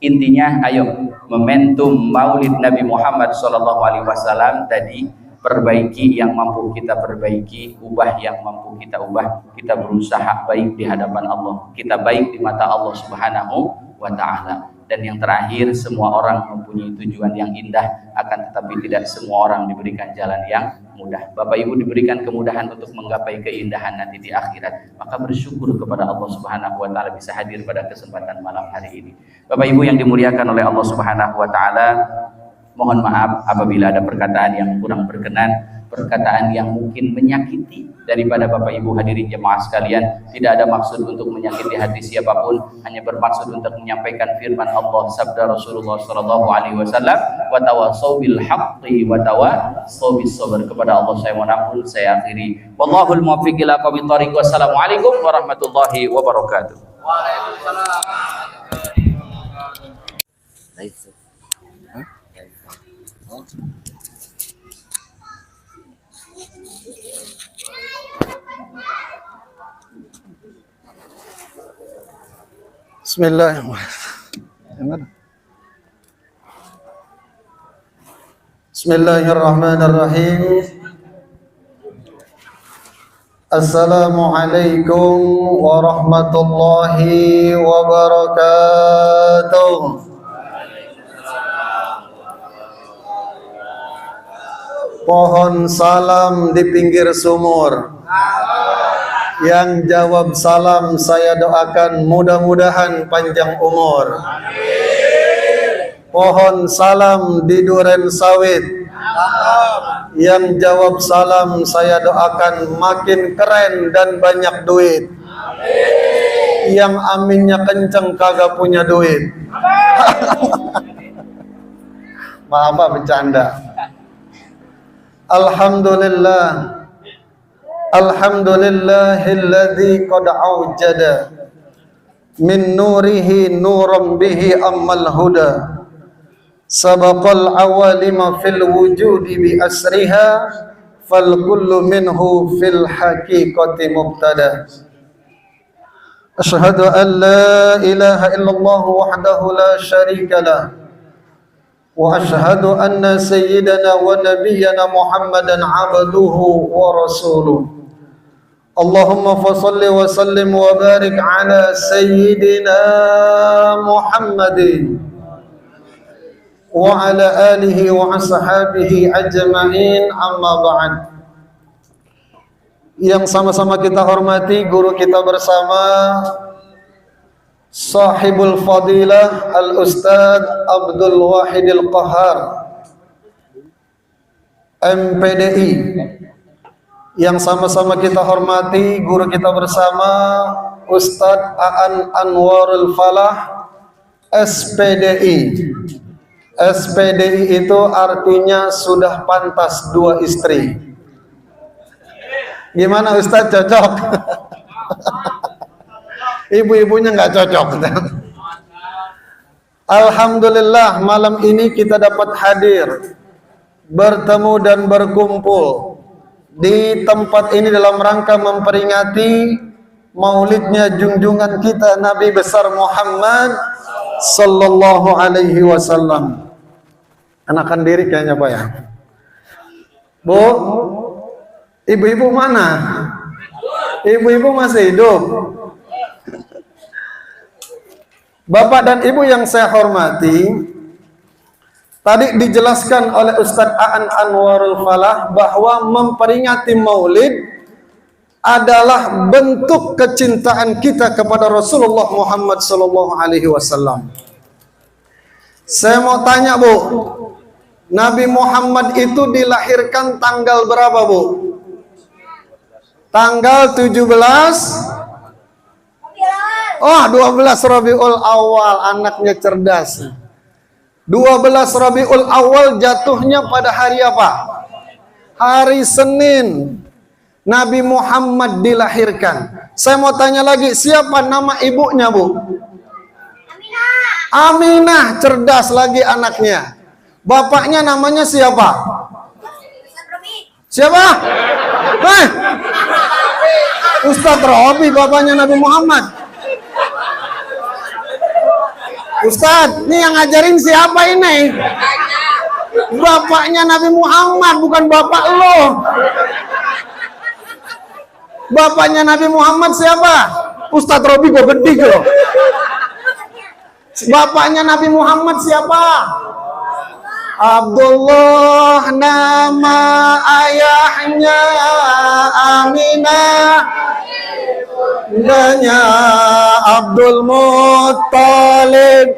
Speaker 1: Intinya ayo momentum Maulid Nabi Muhammad SAW tadi perbaiki yang mampu kita perbaiki, ubah yang mampu kita ubah, kita berusaha baik di hadapan Allah, kita baik di mata Allah Subhanahu wa taala. Dan yang terakhir, semua orang mempunyai tujuan yang indah, akan tetapi tidak semua orang diberikan jalan yang mudah. Bapak Ibu diberikan kemudahan untuk menggapai keindahan nanti di akhirat, maka bersyukur kepada Allah Subhanahu wa taala bisa hadir pada kesempatan malam hari ini. Bapak Ibu yang dimuliakan oleh Allah Subhanahu wa taala, mohon maaf apabila ada perkataan yang kurang berkenan, perkataan yang mungkin menyakiti daripada Bapak Ibu hadirin jemaah sekalian. Tidak ada maksud untuk menyakiti hati siapapun, hanya bermaksud untuk menyampaikan firman Allah, sabda Rasulullah SAW, wa tawassaw bil haqqi wa tawassaw bis sabr. Kepada Allah saya mohon ampun, saya akhiri. Wallahul muwaffiq ila aqwamit thoriq. Wassalamualaikum warahmatullahi wabarakatuh. Waalaikumsalam.
Speaker 2: Bismillahirrahmanirrahim. Assalamualaikum warahmatullahi wabarakatuh. Pohon salam di pinggir sumur. Yang jawab salam saya doakan mudah-mudahan panjang umur. Pohon salam di duren sawit. Yang jawab salam saya doakan makin keren dan banyak duit. Yang aminnya kenceng kagak punya duit. Maaf bercanda. Alhamdulillah. Alhamdulillahilladzi qad aujada min nurihi nuram bihi ammal huda. Sabaqal awalima fil wujudi bi asriha fal kullu minhu fil haqiqati mubtada. Asyhadu an la ilaha illallah wahdahu la syarika lah wa asyhadu anna sayyidana wa nabiyyana Muhammadan abduhu wa rasuluh. Allahumma fasalli wa sallim wa barik ala sayyidina Muhammadin wa ala alihi wa ashabihi ajma'in, amma ba'd. Yang sama-sama kita hormati guru kita bersama, sahibul fadilah al-ustadz Abdul Wahidil Qahar MPDI. Yang sama-sama kita hormati guru kita bersama, Ustadz Aan Anwarul Falah SPDI. SPDI itu artinya sudah pantas dua istri. Gimana Ustadz, cocok? Ibu-ibunya nggak cocok. Alhamdulillah malam ini kita dapat hadir, bertemu dan berkumpul di tempat ini dalam rangka memperingati maulidnya junjungan kita Nabi besar Muhammad sallallahu alaihi wasallam. Enakan diri kayaknya Pak ya. Bu, ibu-ibu mana? Ibu-ibu masih hidup? Bapak dan Ibu yang saya hormati, tadi dijelaskan oleh Ustadz Aan Anwarul Falah bahwa memperingati maulid adalah bentuk kecintaan kita kepada Rasulullah Muhammad sallallahu alaihi wasallam. Saya mau tanya Bu, Nabi Muhammad itu dilahirkan tanggal berapa Bu? Tanggal 17. Oh, 12 Rabiul Awal, anaknya cerdas. 12 Rabiul Awal jatuhnya pada hari apa? Hari Senin. Nabi Muhammad dilahirkan. Saya mau tanya lagi, siapa nama ibunya, Bu? Aminah. Aminah, cerdas lagi anaknya. Bapaknya namanya siapa? Siapa? Hei! Ustadz Robi, bapaknya Nabi Muhammad. Ustadz, ini yang ngajarin siapa ini? Bapaknya Nabi Muhammad, bukan bapak lo. Bapaknya Nabi Muhammad siapa? Ustadz Robi gue gede loh. Bapaknya Nabi Muhammad siapa? Abdullah, nama ayahnya Aminah, namanya Abdul Muttalib,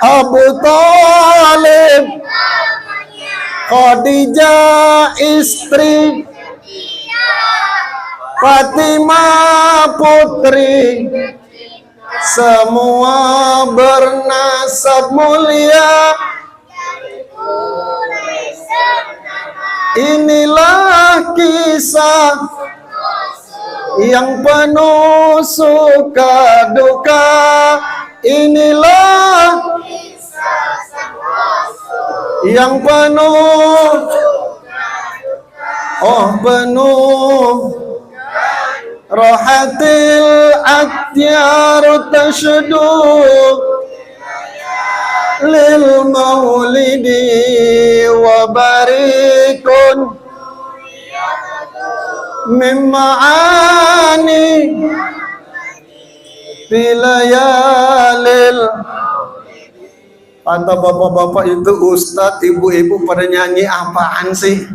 Speaker 2: Abu Talib, Khadijah istri, Fatimah putri, semua bernasab mulia. Inilah kisah yang penuh suka duka. Inilah yang penuh penuh rohatil atyar tashdu lil maulidi wa barikun mim'ani filayalil. Kata bapak-bapak itu, Ustadz, ibu-ibu pada nyanyi apaan sih?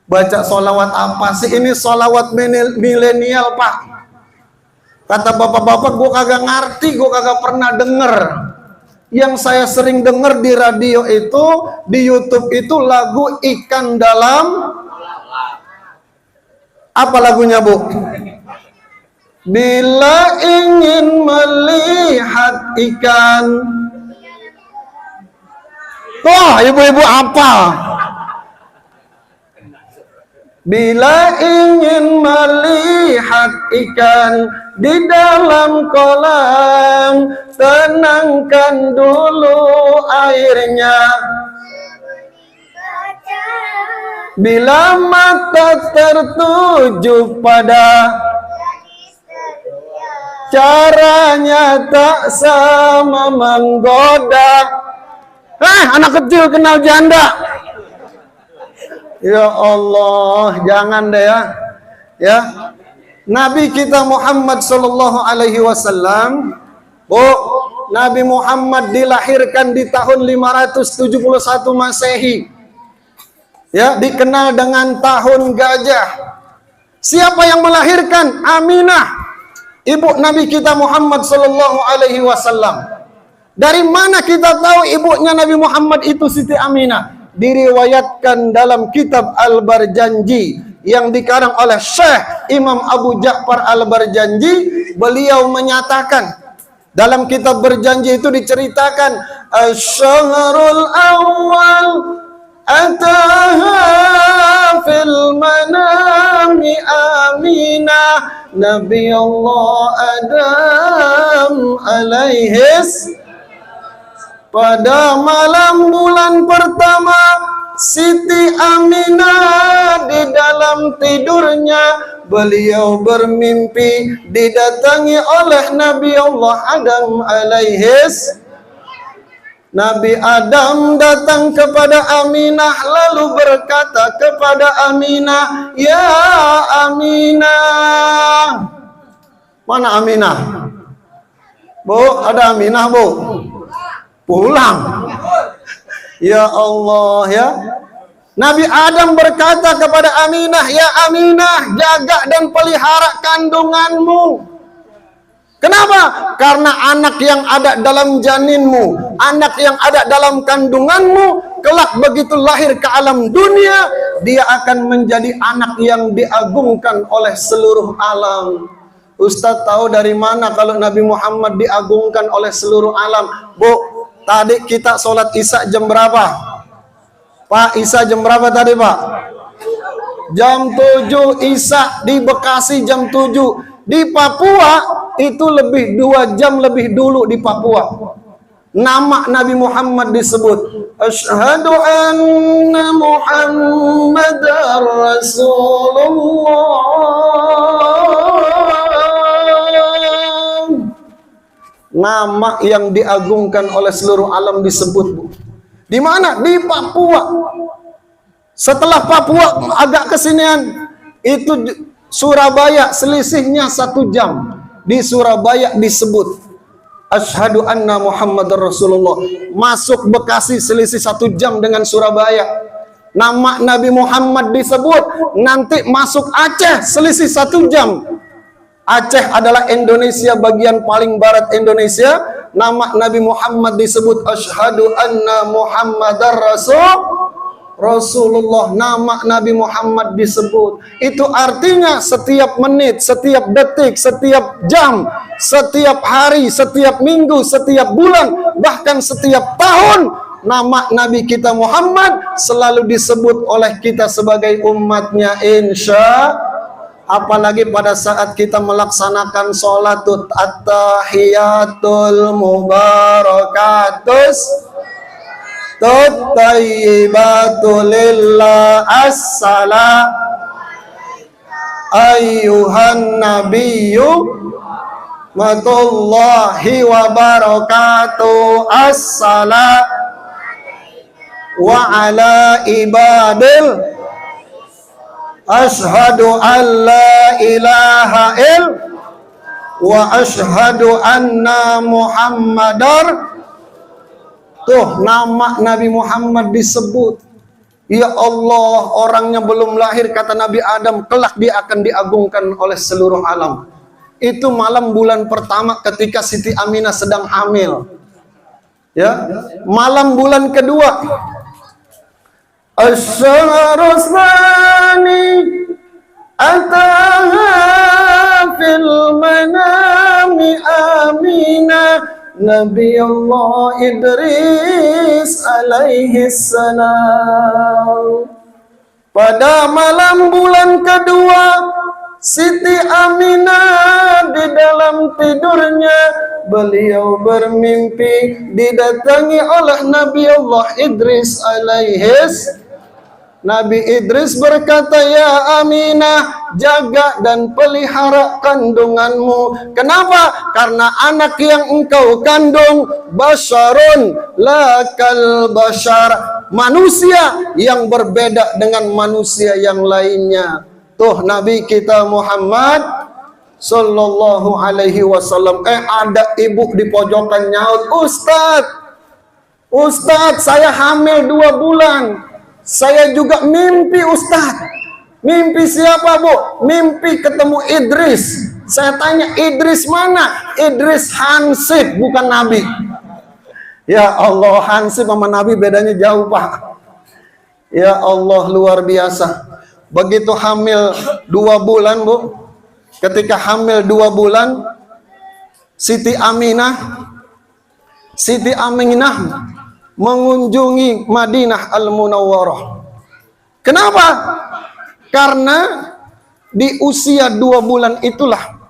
Speaker 2: Baca solawat apa sih? Ini solawat milenial Pak. Kata bapak-bapak, gue kagak ngerti, gue kagak pernah denger. Yang saya sering dengar di radio itu, di YouTube itu lagu Ikan Dalam. Apa lagunya, Bu? Bila ingin melihat ikan. Wah, ibu-ibu apa? Bila ingin melihat ikan di dalam kolam, tenangkan dulu airnya. Bila mata tertuju pada caranya tak sama menggoda. Anak kecil kenal janda. Ya Allah, jangan deh ya. Ya. Nabi kita Muhammad sallallahu alaihi wasallam, Bu, Nabi Muhammad dilahirkan di tahun 571 Masehi. Ya, dikenal dengan tahun gajah. Siapa yang melahirkan? Aminah, ibu Nabi kita Muhammad sallallahu alaihi wasallam. Dari mana kita tahu ibunya Nabi Muhammad itu Siti Aminah? Diriwayatkan dalam kitab Al-Barjanji yang dikarang oleh Syekh Imam Abu Ja'far Al-Barjanji. Beliau menyatakan dalam kitab Berjanji itu diceritakan Asy-Syahrul Awwal ataha fil manami Aminah Nabi Allah Adam alaihis. Pada malam bulan pertama, Siti Aminah di dalam tidurnya beliau bermimpi didatangi oleh Nabi Allah Adam alaihis. Nabi Adam datang kepada Aminah lalu berkata kepada Aminah, "Ya Aminah." Mana Aminah? Bu, ada Aminah, Bu? Pulang. Ya Allah ya. Nabi Adam berkata kepada Aminah, "Ya Aminah, jaga dan pelihara kandunganmu." Kenapa? Karena anak yang ada dalam janinmu, anak yang ada dalam kandunganmu, kelak begitu lahir ke alam dunia, dia akan menjadi anak yang diagungkan oleh seluruh alam. Ustadz tahu dari mana kalau Nabi Muhammad diagungkan oleh seluruh alam? Bu, tadi kita sholat Isya jam berapa? Pak, Isya jam berapa tadi, Pak? Jam 7 Isya di Bekasi jam 7. Di Papua itu lebih 2 jam lebih dulu di Papua. Nama Nabi Muhammad disebut. Asyhadu anna Muhammadar Rasulullah. Nama yang diagungkan oleh seluruh alam disebut, Bu. Di mana? Di Papua. Setelah Papua agak kesinian itu Surabaya, selisihnya 1 jam. Di Surabaya disebut Asyhadu anna Muhammadar Rasulullah. Masuk Bekasi selisih 1 jam dengan Surabaya. Nama Nabi Muhammad disebut. Nanti masuk Aceh selisih 1 jam. Aceh adalah Indonesia, bagian paling barat Indonesia. Nama Nabi Muhammad disebut Asyhadu anna Muhammadar Rasulullah. Nama Nabi Muhammad disebut. Itu artinya setiap menit, setiap detik, setiap jam, setiap hari, setiap minggu, setiap bulan, bahkan setiap tahun, nama Nabi kita Muhammad selalu disebut oleh kita sebagai umatnya, insya. Apalagi pada saat kita melaksanakan sholatut at-tahiyatul mubarakatus tayyibatul lillah as-salam ayyuhan nabiyyu matullahi wa barakatuh as-salam wa ala ibadil Asyhadu an la ilaha wa asyhadu anna Muhammadar. Tuh nama Nabi Muhammad disebut. Ya Allah, orangnya belum lahir kata Nabi Adam, kelak dia akan diagungkan oleh seluruh alam. Itu malam bulan pertama ketika Siti Aminah sedang hamil. Ya, malam bulan kedua. Asy-syahru tsani ataha fil manami amina Nabi Allah Idris alaihi salam. Pada malam bulan kedua, Siti Aminah di dalam tidurnya beliau bermimpi didatangi oleh Nabi Allah Idris alaihis. Nabi Idris berkata, "Ya Aminah, jaga dan pelihara kandunganmu." Kenapa? Karena anak yang engkau kandung basyarun lakal basyar, manusia yang berbeda dengan manusia yang lainnya. Tuh Nabi kita Muhammad sallallahu alaihi wasallam, ada ibu di pojokan nyaut, Ustadz, saya hamil 2 bulan. Saya juga mimpi Ustadz. Mimpi siapa, Bu? Mimpi ketemu Idris. Saya tanya, Idris mana? Idris Hansip, bukan Nabi. Ya Allah, Hansip sama Nabi bedanya jauh, Pak. Ya Allah, luar biasa. Begitu hamil 2 bulan, Bu. Ketika hamil 2 bulan, Siti Aminah mengunjungi Madinah Al-Munawwarah. Kenapa? Karena di usia 2 bulan itulah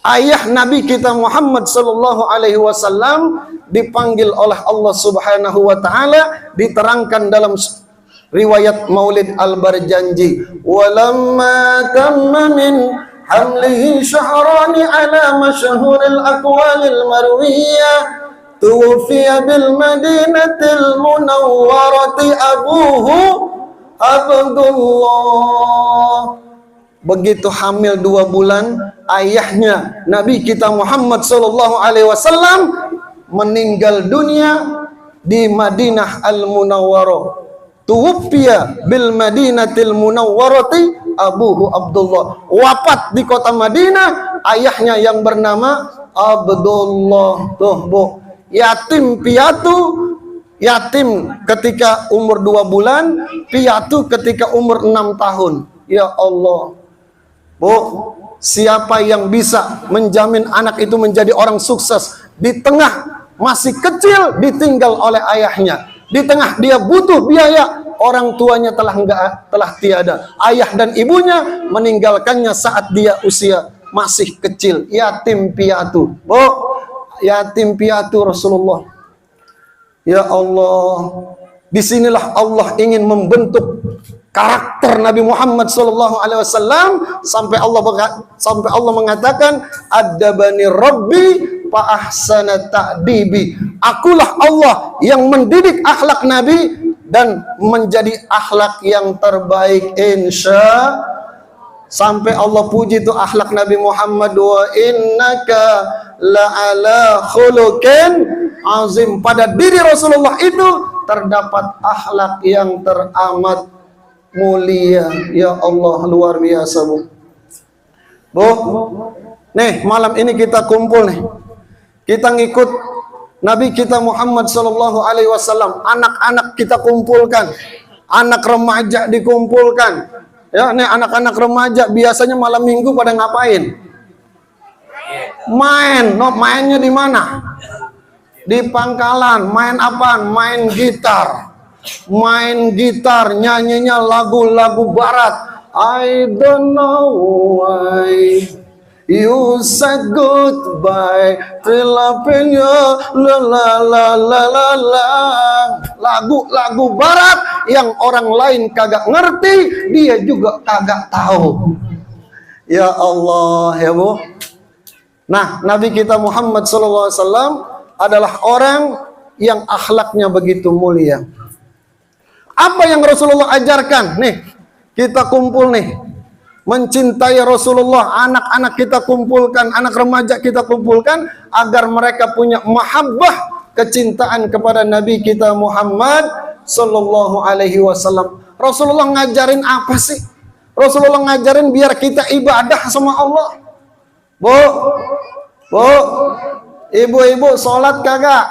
Speaker 2: ayah Nabi kita Muhammad sallallahu alaihi wasallam dipanggil oleh Allah Subhanahu wa taala, diterangkan dalam riwayat Maulid Al-Barjanji, walamma tamma min hamlihi syahrani ala masyhuril aqwalil marwiyah tuwfiya bil madinatil munawwarati abuhu Abdullah. Begitu hamil 2 bulan, ayahnya Nabi kita Muhammad sallallahu alaihi wasallam meninggal dunia di Madinah Al-Munawwarah. Tuwfiya bil Madinatil Munawwarati abuhu Abdullah. Wafat di kota Madinah ayahnya yang bernama Abdullah. Tuh, Bu. Yatim piatu, yatim ketika umur 2 bulan, piatu ketika umur 6 tahun. Ya Allah. Bu, siapa yang bisa menjamin anak itu menjadi orang sukses di tengah masih kecil ditinggal oleh ayahnya? Di tengah dia butuh biaya, orang tuanya telah tiada. Ayah dan ibunya meninggalkannya saat dia usia masih kecil. Yatim piatu. Bu, yatim piatu Rasulullah. Ya Allah, disinilah Allah ingin membentuk karakter Nabi Muhammad sallallahu alaihi wasallam sampai Allah mengatakan, "Adabani Rabbi fa ahsana ta'dibi." Akulah Allah yang mendidik akhlak Nabi dan menjadi akhlak yang terbaik, insya. Sampai Allah puji itu akhlak Nabi Muhammad, wa innaka la'ala khuluqin azim. Pada diri Rasulullah itu terdapat akhlak yang teramat mulia. Ya Allah, luar biasa, Bu. Bu, nih malam ini kita kumpul nih. Kita ngikut Nabi kita Muhammad sallallahu alaihi wasallam. Anak-anak kita kumpulkan. Anak remaja dikumpulkan. Ya, nih anak-anak remaja biasanya malam Minggu pada ngapain? Main. Mainnya di mana? Di pangkalan. Main apaan? Main gitar. Main gitar, nyanyinya lagu-lagu barat. I don't know why you said goodbye, tilapnya la la la la la la. Lagu-lagu barat yang orang lain kagak ngerti, dia juga kagak tahu. Ya Allah, ya Bu. Nah, Nabi kita Muhammad SAW adalah orang yang akhlaknya begitu mulia. Apa yang Rasulullah ajarkan? Nih, kita kumpul nih. Mencintai Rasulullah, anak-anak kita kumpulkan, anak remaja kita kumpulkan agar mereka punya mahabbah, kecintaan kepada Nabi kita Muhammad sallallahu alaihi wasallam. Rasulullah ngajarin apa sih? Rasulullah ngajarin biar kita ibadah sama Allah. Bu, ibu-ibu sholat kagak?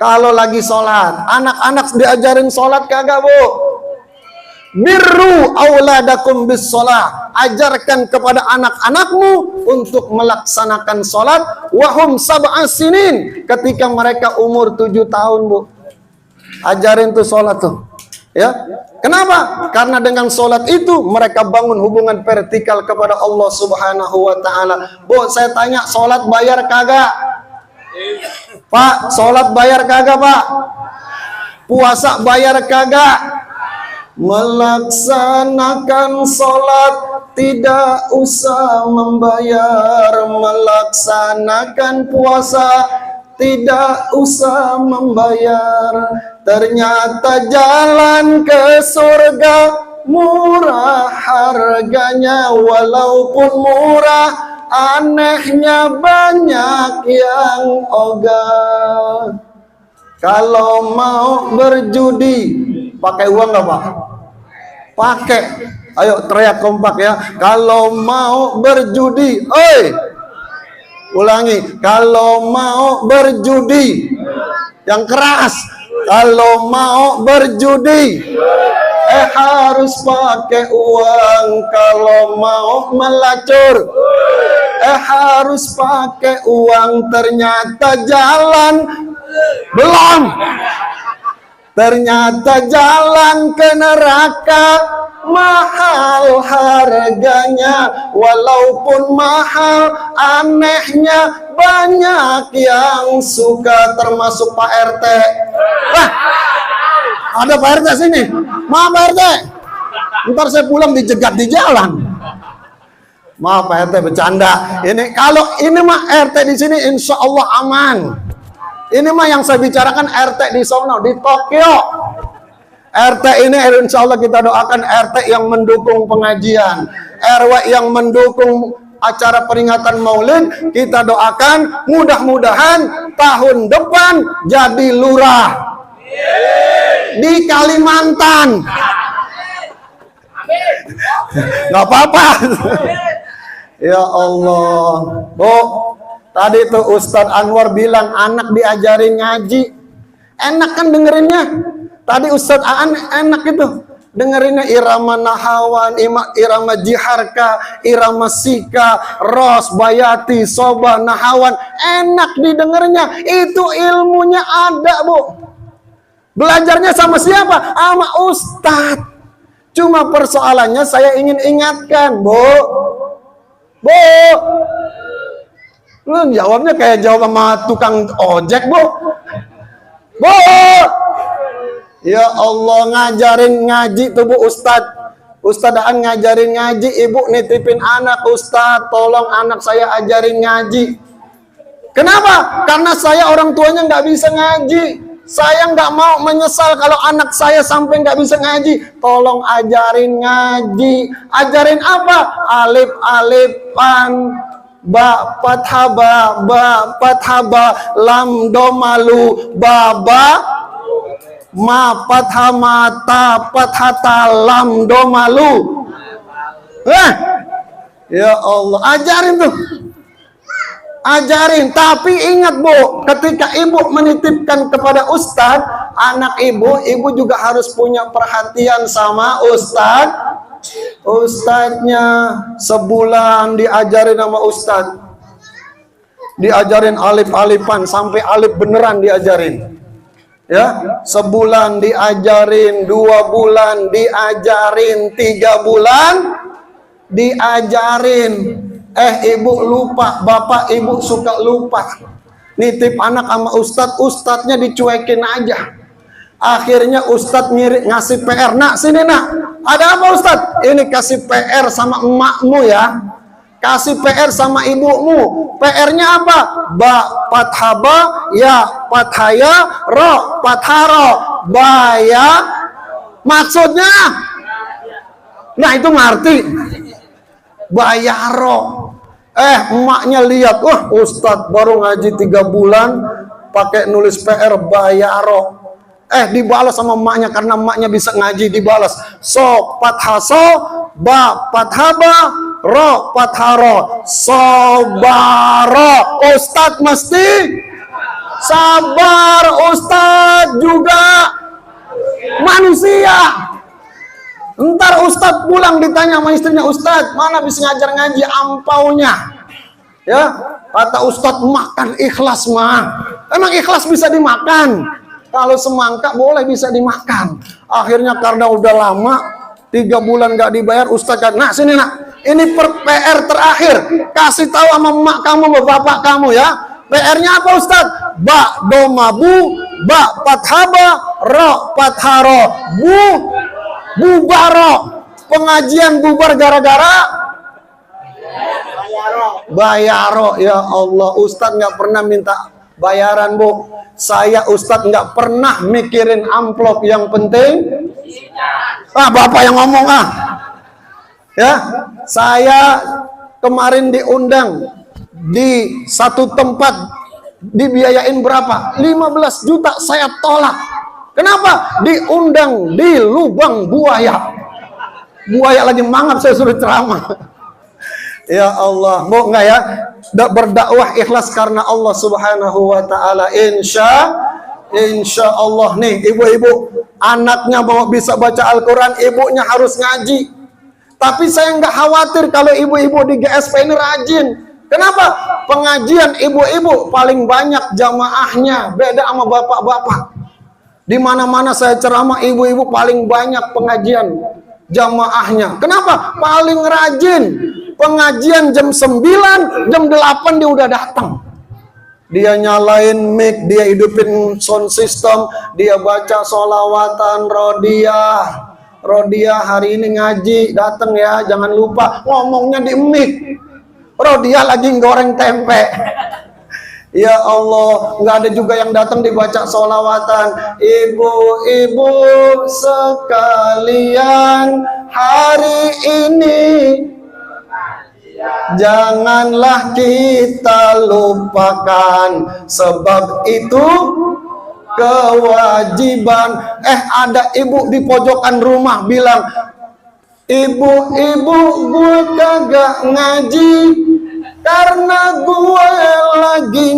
Speaker 2: Kalau lagi sholat, anak-anak diajarin sholat kagak, Bu? Birru auladakum bis sholat. Ajarkan kepada anak-anakmu untuk melaksanakan sholat. Wahum sab'a sinin. Ketika mereka umur 7 tahun, Bu. Ajarin tuh sholat tuh. Ya, kenapa? Karena dengan sholat itu mereka bangun hubungan vertikal kepada Allah Subhanahu wa Ta'ala. Bu, saya tanya, sholat bayar kagak? Pak, sholat bayar kagak, Pak? Puasa bayar kagak? Melaksanakan sholat tidak usah membayar. Melaksanakan puasa tidak usah membayar. Ternyata jalan ke surga murah harganya, walaupun murah anehnya banyak yang ogah. Kalau mau berjudi pakai uang nggak, Pak? Pakai. Ayo teriak kompak ya. Kalau mau berjudi, oi. Ulangi. Kalau mau berjudi, yang keras. Kalau mau berjudi, harus pakai uang. Kalau mau melacur, harus pakai uang. Ternyata jalan belum. Ternyata jalan ke neraka mahal harganya, walaupun mahal anehnya banyak yang suka, termasuk Pak RT. Wah, ada Pak RT sini. Maaf Pak RT, ntar saya pulang dijegat di jalan. Maaf Pak RT, bercanda. Ini kalau ini mah RT di sini insya Allah aman. Ini mah yang saya bicarakan RT di sono, di Tokyo. RT ini insya Allah kita doakan RT yang mendukung pengajian, RW yang mendukung acara peringatan Maulid. Kita doakan mudah-mudahan tahun depan jadi lurah di Kalimantan. Nggak apa-apa. Ya Allah. Bu, tadi tuh Ustadz Anwar bilang anak diajarin ngaji. Enak kan dengerinnya? Tadi Ustadz Aan enak itu dengerinnya, irama nahawan, irama jiharka, irama sika, ros, bayati, soba, nahawan. Enak didengarnya. Itu ilmunya ada, Bu. Belajarnya sama siapa? Sama Ustadz. Cuma persoalannya saya ingin ingatkan, Bu. Lu jawabnya kayak jawab sama tukang ojek, Bu. Ya Allah, ngajarin ngaji tuh Bu Ustadz. Ustadaan ngajarin ngaji, ibu nitipin anak, Ustadz tolong anak saya ajarin ngaji. Kenapa? Karena saya orang tuanya nggak bisa ngaji. Saya nggak mau menyesal kalau anak saya sampai nggak bisa ngaji. Tolong ajarin ngaji. Ajarin apa? Alif alifan, ba fathaba, lam domalu, baba, ma pathamata pathata lam domalu. Ya Allah, ajarin tuh. Ajarin, tapi ingat Bu, ketika ibu menitipkan kepada Ustadz anak ibu juga harus punya perhatian sama Ustadz. Ustadznya sebulan diajarin sama Ustadz, diajarin alif-alifan sampai alif beneran diajarin. Ya, sebulan diajarin, 2 bulan diajarin, 3 bulan diajarin. Ibu lupa, bapak ibu suka lupa. Nitip anak sama Ustadz, Ustadznya dicuekin aja. Akhirnya Ustadz ngasih PR. Nak, sini nak. Ada apa Ustadz? Ini kasih PR sama emakmu ya. Kasih PR sama ibumu. PR-nya apa? Ba fathaba, ya fathaya, ro fatharo, baya. Maksudnya? Nah itu ngerti. Bayaro. Emaknya lihat, wah Ustadz baru ngaji 3 bulan pakai nulis PR bayaro. Dibalas sama emaknya karena emaknya bisa ngaji, dibalas. So pathaso, ba pathaba, ro patharo, sobaro. Ustadz mesti Sabar, Ustadz juga manusia. Ntar Ustadz pulang ditanya sama istrinya, Ustadz mana bisa ngajar ngaji ampaunya? Ya, kata Ustadz makan ikhlas mah. Emang ikhlas bisa dimakan? Kalau semangka boleh bisa dimakan. Akhirnya karena udah lama 3 bulan gak dibayar, Ustadz kan, nah sini nak, ini PR terakhir, kasih tahu sama emak kamu, sama bapak kamu ya. PR-nya apa Ustadz? Ba doma bu, ba fathaba, ro fatharo, bubaro. Pengajian bubar gara-gara bayaro. Ya Allah, Ustadz nggak pernah minta bayaran bu. Saya Ustadz nggak pernah mikirin amplop, yang penting bapak yang ngomong ya. Saya kemarin diundang di satu tempat, dibiayain berapa? 15 juta, saya tolak. Kenapa? Diundang di lubang buaya. Buaya lagi mangap, saya suruh ceramah. Ya Allah, mau nggak ya? Berdakwah ikhlas karena Allah Subhanahu wa taala. Insya Allah nih, ibu-ibu anaknya mau bisa baca Al-Quran, ibunya harus ngaji. Tapi saya nggak khawatir kalau ibu-ibu di GSP ini rajin. Kenapa? Pengajian ibu-ibu paling banyak jamaahnya, beda sama bapak-bapak. Di mana-mana saya ceramah, ibu-ibu paling banyak pengajian jamaahnya. Kenapa? Paling rajin. Pengajian jam 9, jam 8 dia udah datang. Dia nyalain mic, dia hidupin sound system, dia baca sholawatan Rodiah hari ini ngaji, datang ya, jangan lupa ngomongnya di mic. Rodiah lagi goreng tempe. Ya Allah, nggak ada juga yang datang dibaca sholawatan. Ibu-ibu sekalian, hari ini janganlah kita lupakan, sebab itu kewajiban. Ada ibu di pojokan rumah bilang, ibu-ibu gue kagak ngaji karena gue lagi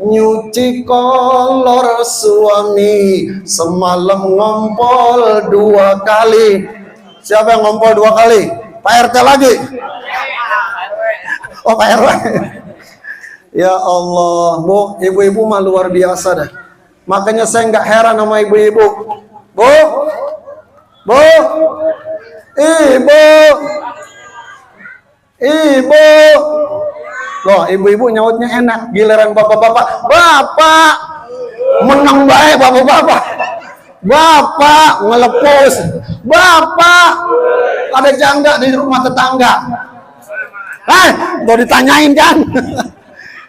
Speaker 2: nyuci kolor suami, semalam ngompol 2 kali. Siapa yang ngompol 2 kali? Pak RT lagi? Oh, Pak RW. Ya Allah, bu, ibu-ibu mah luar biasa dah. Makanya saya nggak heran sama ibu-ibu. Bu, ibu. Loh, ibu-ibu nyautnya enak. Giliran bapak-bapak, bapak menang baik bapak-bapak. Bapak ngelepus. Bapak ada jangga di rumah tetangga. Mau ditanyain kan?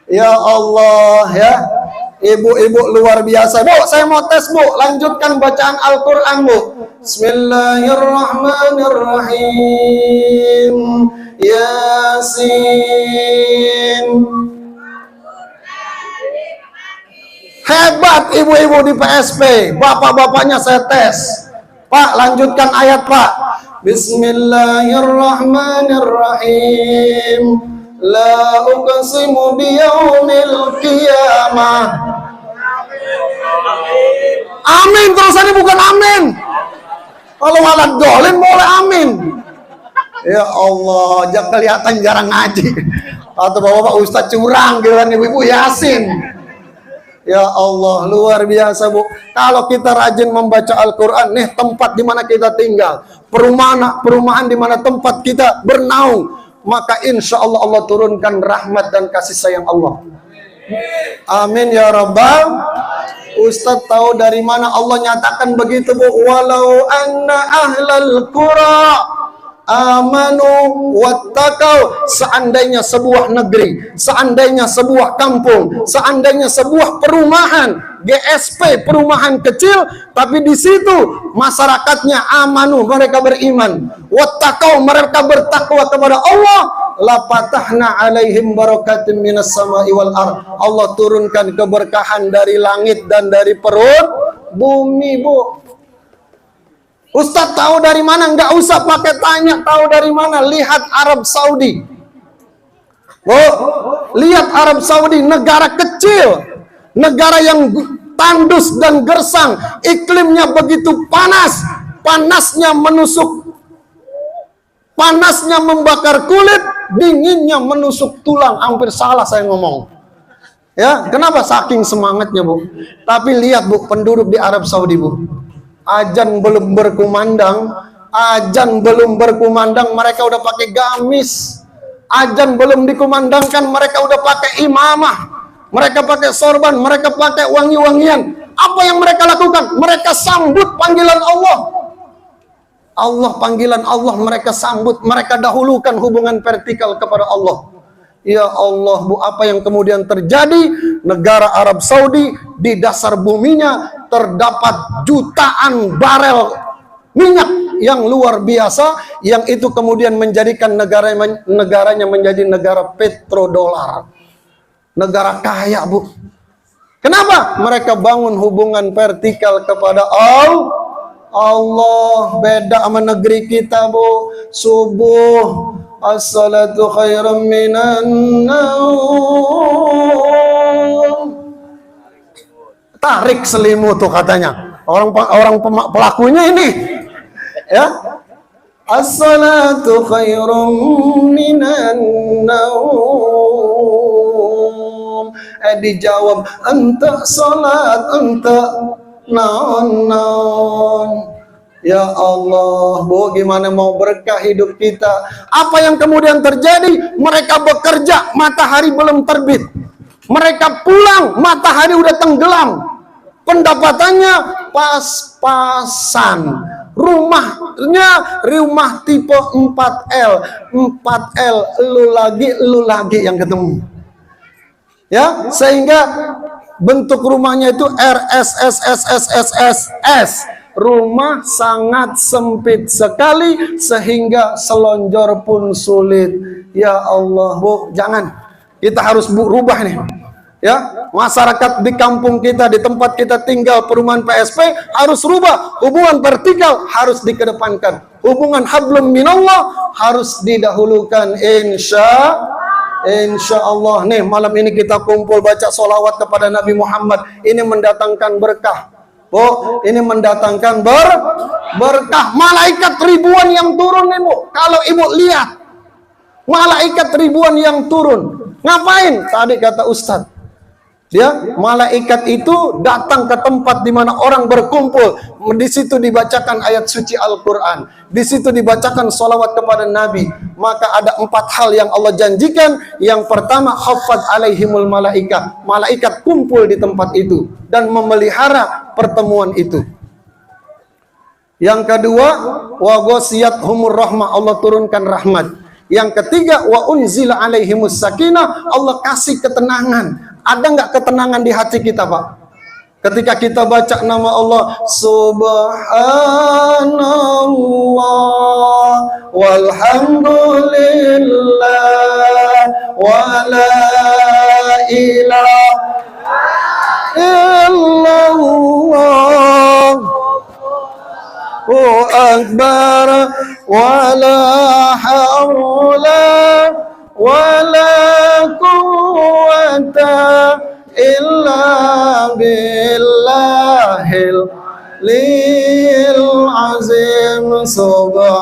Speaker 2: Ya Allah ya. Ibu-ibu luar biasa. Bu, saya mau tes bu. Lanjutkan bacaan Al-Quran bu. Bismillahirrahmanirrahim. Yasin. Hebat ibu-ibu di PSP. Bapak-bapaknya saya tes. Pak, lanjutkan ayat Pak. Bismillahirrahmanirrahim. La uqsimu biyaumil qiyamah. Amin terusannya, bukan amin. Kalau walad dolin boleh amin. Ya Allah, jangan kelihatan jarang ngaji. Atau bapak ustaz curang giliran ibu-ibu Yasin. Ya Allah, luar biasa bu. Kalau kita rajin membaca Al-Quran, nih tempat di mana kita tinggal, perumahan di mana tempat kita bernaung, maka insya Allah Allah turunkan rahmat dan kasih sayang Allah. Amin ya Rabbal. Ustadz tahu dari mana Allah nyatakan begitu bu? Walau anna ahlal qura amanu wattaqau. Seandainya sebuah negeri, seandainya sebuah kampung, seandainya sebuah perumahan GSP, perumahan kecil, tapi di situ masyarakatnya amanu, mereka beriman, wattaqau, mereka bertakwa kepada Allah, la fatahna alaihim barakatin minas sama'i wal ard. Allah turunkan keberkahan dari langit dan dari perut bumi bu. Ustadz tahu dari mana? Nggak usah pakai tanya, tahu dari mana? Lihat Arab Saudi. Oh, lihat Arab Saudi, negara kecil. negara yang tandus dan gersang, iklimnya begitu panas, panasnya menusuk, panasnya membakar kulit, dinginnya menusuk tulang. Hampir salah saya ngomong. Ya, kenapa? Saking semangatnya, Bu. Tapi lihat, Bu, penduduk di Arab Saudi, Bu. Azan belum berkumandang, mereka udah pakai gamis. Azan belum dikumandangkan, mereka udah pakai imamah. Mereka pakai sorban, mereka pakai wangi-wangian. Apa yang mereka lakukan? Mereka sambut panggilan Allah. Panggilan Allah mereka sambut, mereka dahulukan hubungan vertikal kepada Allah. Ya Allah, Bu, apa yang kemudian terjadi? Negara Arab Saudi, di dasar buminya terdapat jutaan barel minyak yang luar biasa, yang itu kemudian menjadikan negaranya menjadi negara petrodolar, negara kaya, Bu. Kenapa? Mereka bangun hubungan vertikal kepada Allah. Beda sama negeri kita, Bu. Subuh, as-salatu khairum minan naum. Tarik selimut tuh katanya. Orang pelakunya ini. Ya. As-salatu khairum minan naum. Dijawab, anta salat, anta naon. Ya Allah, Bu, gimana mau berkah hidup kita? Apa yang kemudian terjadi? Mereka bekerja, matahari belum terbit. Mereka pulang, matahari udah tenggelam. Pendapatannya pas-pasan. Rumahnya rumah tipe 4L. 4L, lu lagi yang ketemu. Ya, sehingga bentuk rumahnya itu RSSSSSS. Rumah sangat sempit sekali sehingga selonjor pun sulit. Ya Allah, Bu, jangan. Kita harus rubah nih. Ya, masyarakat di kampung kita, di tempat kita tinggal, perumahan PSP harus rubah. Hubungan vertikal harus dikedepankan. Hubungan hablum minallah harus didahulukan. Insya Allah. Nih, malam ini kita kumpul baca sholawat kepada Nabi Muhammad. Ini mendatangkan berkah. Bu, ini mendatangkan berkah. Malaikat ribuan yang turun nih, Bu. Kalau Ibu lihat, malaikat ribuan yang turun. Ngapain? Tadi kata Ustadz, ya, malaikat itu datang ke tempat di mana orang berkumpul. Di situ dibacakan ayat suci Al-Quran. Di situ dibacakan sholawat kepada Nabi. Maka ada 4 hal yang Allah janjikan. Yang pertama, khaffat alaihimul malaika. Malaikat kumpul di tempat itu dan memelihara pertemuan itu. Yang kedua, wa ghasiyat humur rahmah. Allah turunkan rahmat. Yang ketiga, wa unzila alaihimus sakinah. Allah kasih ketenangan. Ada nggak ketenangan di hati kita, Pak? Ketika kita baca nama Allah, Subhanallah walhamdulillah wa la ilaha illallah akbar wa la hawla wa la quwwata illa billahil lil azim. Subhanallah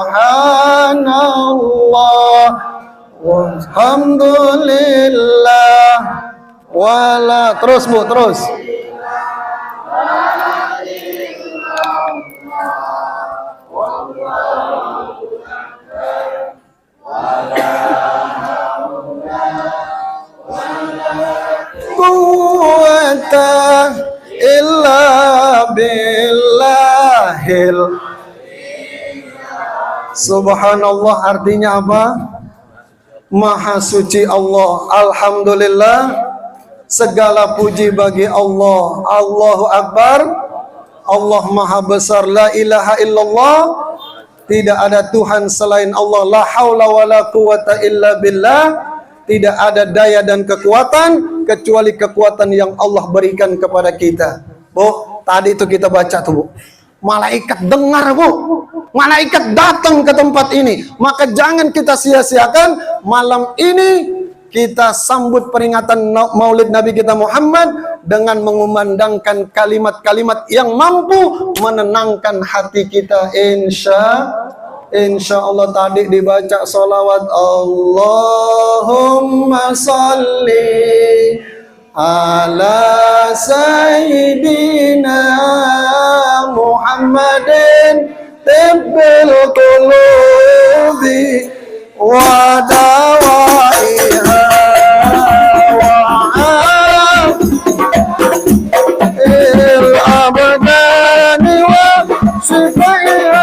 Speaker 2: walhamdulillah wala. Terus, Bu, terus. Quwwata illa billahil. Subhanallah artinya apa? Maha suci Allah. Alhamdulillah, segala puji bagi Allah. Allahu Akbar. Allah Maha Besar. La ilaha illallah. Tidak ada Tuhan selain Allah. La haula wa la quwata illa billah. Tidak ada daya dan kekuatan kecuali kekuatan yang Allah berikan kepada kita. Bu, tadi itu kita baca tuh, Bu. Malaikat dengar, Bu. Malaikat datang ke tempat ini. Maka jangan kita sia-siakan malam ini. Kita sambut peringatan Maulid Nabi kita Muhammad dengan mengumandangkan kalimat-kalimat yang mampu menenangkan hati kita. Insya Allah tadi dibaca salawat Allahumma salli ala sayyidina Muhammadin tibbil qulubi wa dawaiha wa il abdani wa sifaiha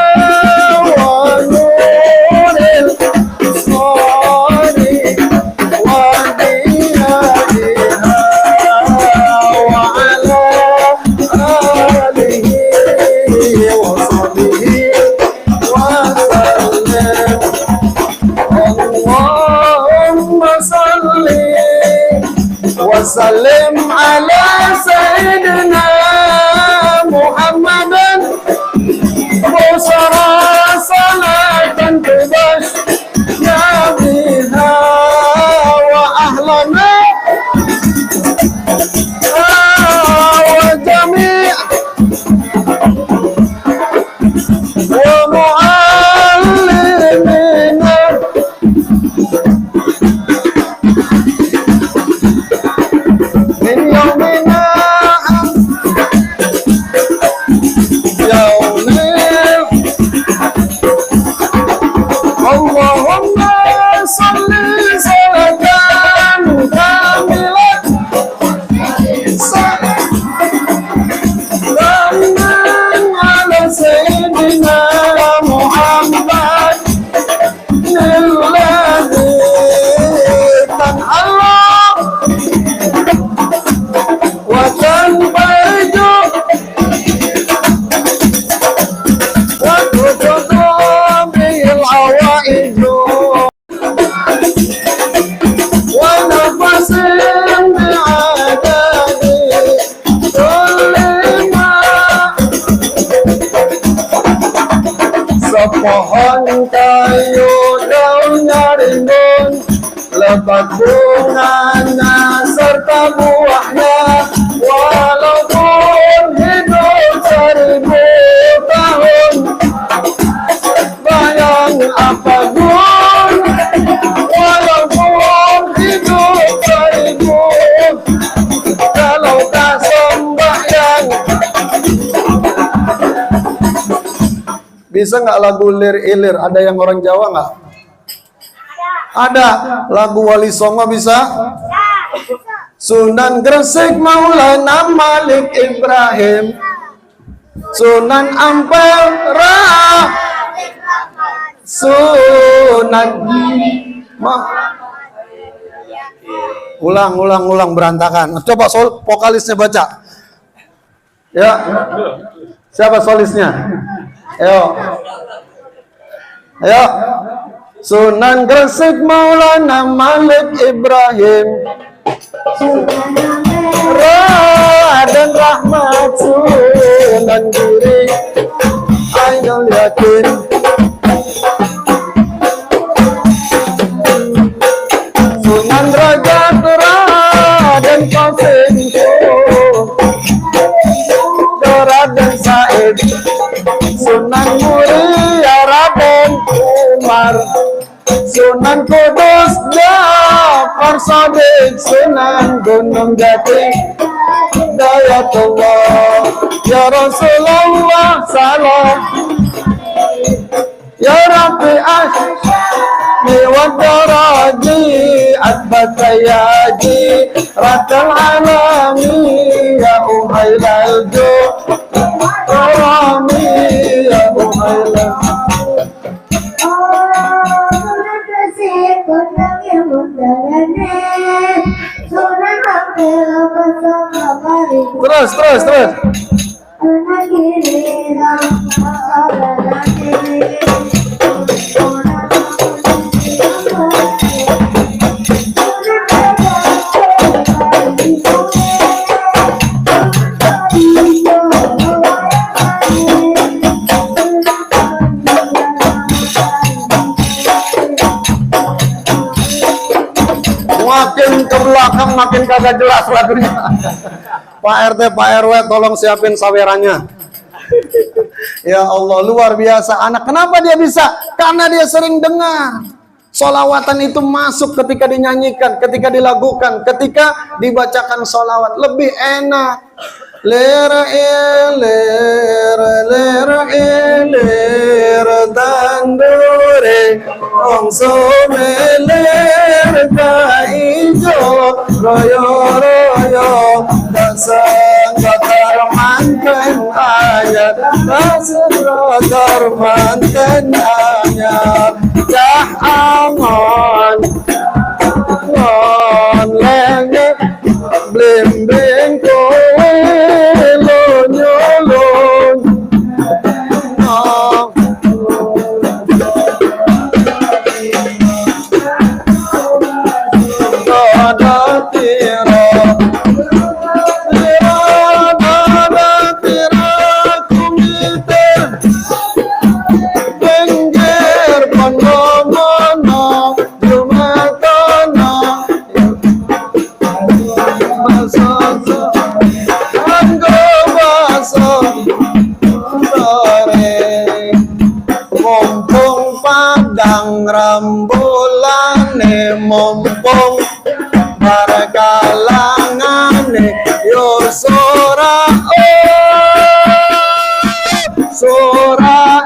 Speaker 2: Wasallim ala sayyidina Muhammadin busara salatan tubash nabiha wa ahlana wa jami' wa muallimina pohon kayu daunnya rimbun, lebat bunganya serta buahnya, walaupun hidup 1000 tahun. Bayang apa pun, walaupun hidup 1000, kalau tak sembahyang. Bisa nggak lagu lir-ilir? Ada yang orang Jawa nggak? Ada. Lagu Wali Songo bisa? Sunan Gresik Maulana Malik Ibrahim, Sunan Ampera, Sunan ulang berantakan. Coba vokalisnya baca. Ya. Siapa solisnya? Ayo. Sunan Gresik Maulana Malik Ibrahim, Raden Rahmat Sunan Giri Ainul Yakin, Sunan Rajat Raden Qasim, Raden Said, Sunan Muria Raden Umar, Sunan Kudus Jafar Sadiq, Sunan Gunung Jati Dayatullah, Ya Rasulullah salam, Ya Rabbi Ashmi wa Daraji At-Batayaji Ratal Alami Ya Uhailal Jo Rami Ya Uhailal Terus makin ke belakang makin kagak jelas lagunya. Pak RT, Pak RW, tolong siapin sawerannya. Ya Allah, luar biasa anak. Kenapa dia bisa? Karena dia sering dengar. Solawatan itu masuk ketika dinyanyikan, ketika dilakukan, ketika dibacakan solawat. Lebih enak. Lera lera tandure om someler kaijo royo royo dasang gatar manten ayat dasang gatar manten ayat dah aman non lenge blimbing kowe lonyolon rambulane mumpung barkalangane yo sora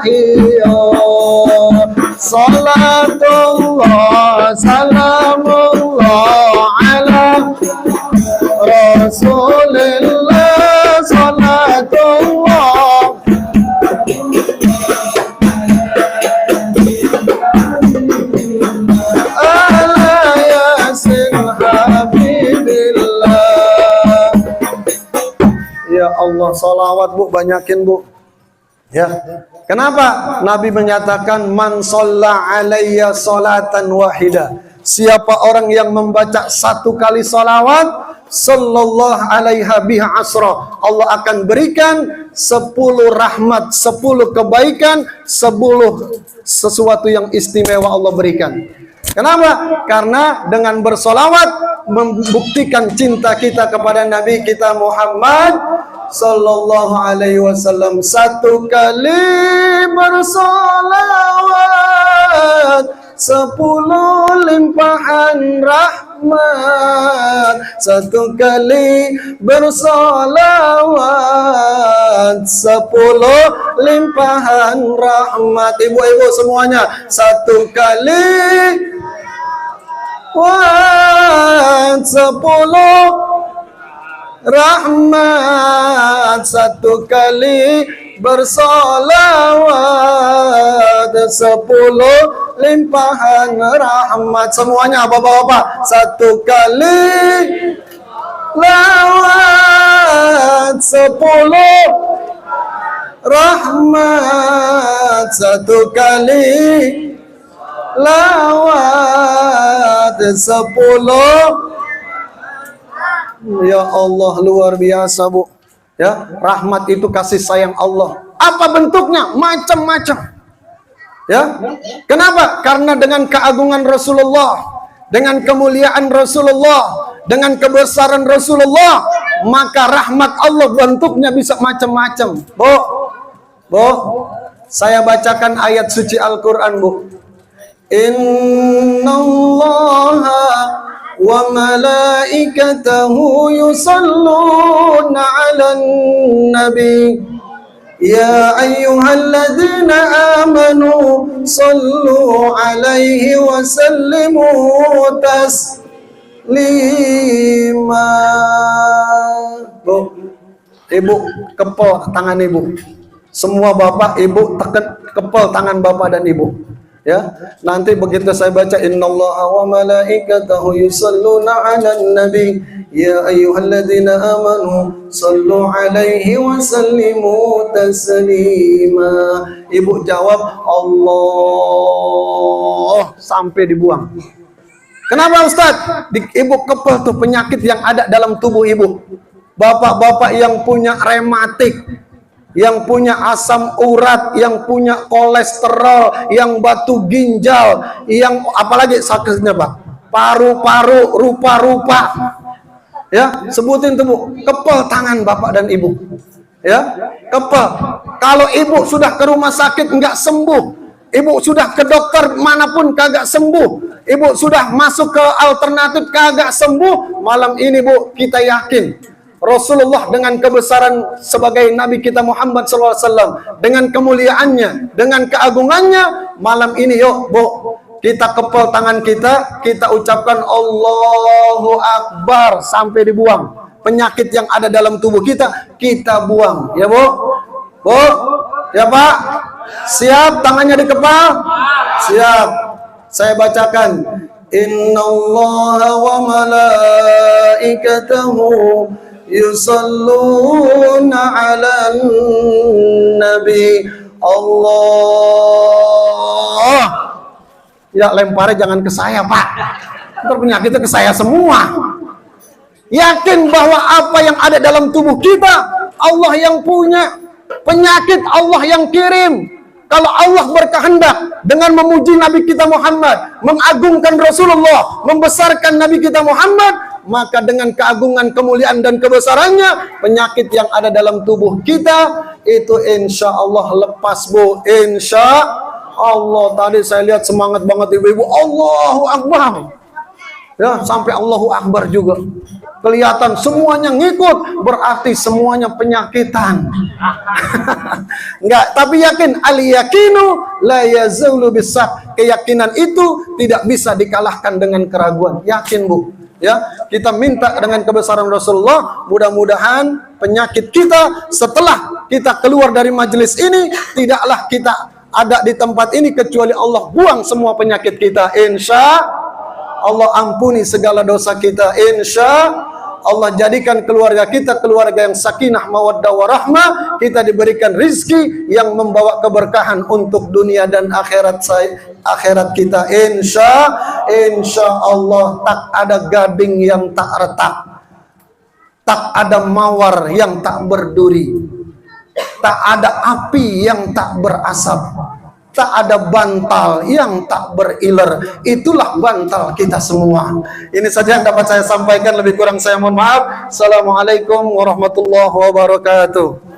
Speaker 2: iyo salatullah salamullah ala rasulillah salatullah ya Allah, salawat Bu, banyakin Bu. Ya. Kenapa? Nabi menyatakan man shalla alayya salatan wahida. Siapa orang yang membaca satu kali salawat, sallallahu alaiha biha asra. Allah akan berikan 10 rahmat, 10 kebaikan, 10 sesuatu yang istimewa Allah berikan. Kenapa? Karena dengan bersolawat membuktikan cinta kita kepada Nabi kita Muhammad sallallahu alaihi wasallam. Satu kali bersolawat 10 limpahan rahmat. Satu kali bersolawat 10 limpahan rahmat. Ibu-ibu semuanya, satu kali 10 rahmat, satu kali bersolawat 10 limpahan rahmat. Semuanya bapak-bapak, satu kali lawat 10 rahmat, satu kali lawat 10. Ya Allah, luar biasa Bu. Ya, rahmat itu kasih sayang Allah. Apa bentuknya? Macam-macam. Ya. Kenapa? Karena dengan keagungan Rasulullah, dengan kemuliaan Rasulullah, dengan kebesaran Rasulullah, maka rahmat Allah bentuknya bisa macam-macam. Bu, saya bacakan ayat suci Al-Quran Bu. Innallaha wa malaikatahu yusalluna 'alan nabi ya ayyuhalladzina amanu sallu 'alaihi wa sallimu taslima. Bu, Ibu kepel tangan Ibu. Semua Bapak Ibu tekan kepel tangan Bapak dan Ibu. Ya, nanti begitu saya baca innallaha wa malaikatahu yusalluna 'alan nabi ya ayyuhalladzina amanu sallu 'alaihi wa sallimu taslima. Ibu jawab Allah sampai dibuang. Kenapa Ustaz? Ibu kepel tuh penyakit yang ada dalam tubuh Ibu. Bapak-bapak yang punya rematik, yang punya asam urat, yang punya kolesterol, yang batu ginjal, yang apalagi sakitnya Pak, paru-paru, rupa-rupa, Ya, sebutin tuh Bu, kepel tangan bapak dan ibu. Ya, kepel. Kalau ibu sudah ke rumah sakit nggak sembuh, ibu sudah ke dokter manapun kagak sembuh, ibu sudah masuk ke alternatif kagak sembuh, malam ini Bu, kita yakin Rasulullah dengan kebesaran sebagai Nabi kita Muhammad SAW, dengan kemuliaannya, dengan keagungannya, malam ini yuk Bu, kita kepel tangan kita, kita ucapkan Allahu Akbar sampai dibuang. Penyakit yang ada dalam tubuh kita, kita buang. Ya Bu? Bu? Ya Pak? Siap tangannya dikepal? Siap. Saya bacakan. Innallaha wa malaikatahu yusalluna 'alan nabi. Allah. Ya, lemparnya jangan ke saya, Pak. Ntar penyakitnya ke saya semua. Yakin bahwa apa yang ada dalam tubuh kita, Allah yang punya. Penyakit Allah yang kirim. Kalau Allah berkehendak dengan memuji Nabi kita Muhammad, mengagungkan Rasulullah, membesarkan Nabi kita Muhammad, maka dengan keagungan, kemuliaan, dan kebesarannya, penyakit yang ada dalam tubuh kita, itu insya Allah lepas Bu. Insya Allah. Tadi saya lihat semangat banget ibu-ibu, Allahu Akbar. Ya, sampai Allahu Akbar juga. Kelihatan semuanya ngikut, berarti semuanya penyakitan. Enggak, tapi yakin, al-yakinu la yazulu bisyak. Keyakinan itu tidak bisa dikalahkan dengan keraguan. Yakin Bu. Ya, kita minta dengan kebesaran Rasulullah, mudah-mudahan penyakit kita setelah kita keluar dari majelis ini, tidaklah kita ada di tempat ini kecuali Allah buang semua penyakit kita. Insya Allah ampuni segala dosa kita. Insya Allah jadikan keluarga kita keluarga yang sakinah, mawaddah, warahmah. Kita diberikan rizki yang membawa keberkahan untuk dunia dan akhirat kita. Insya Allah tak ada gading yang tak retak, tak ada mawar yang tak berduri, tak ada api yang tak berasap, tak ada bantal yang tak beriler. Itulah bantal kita semua. Ini saja yang dapat saya sampaikan, lebih kurang saya mohon maaf. Assalamualaikum warahmatullahi wabarakatuh.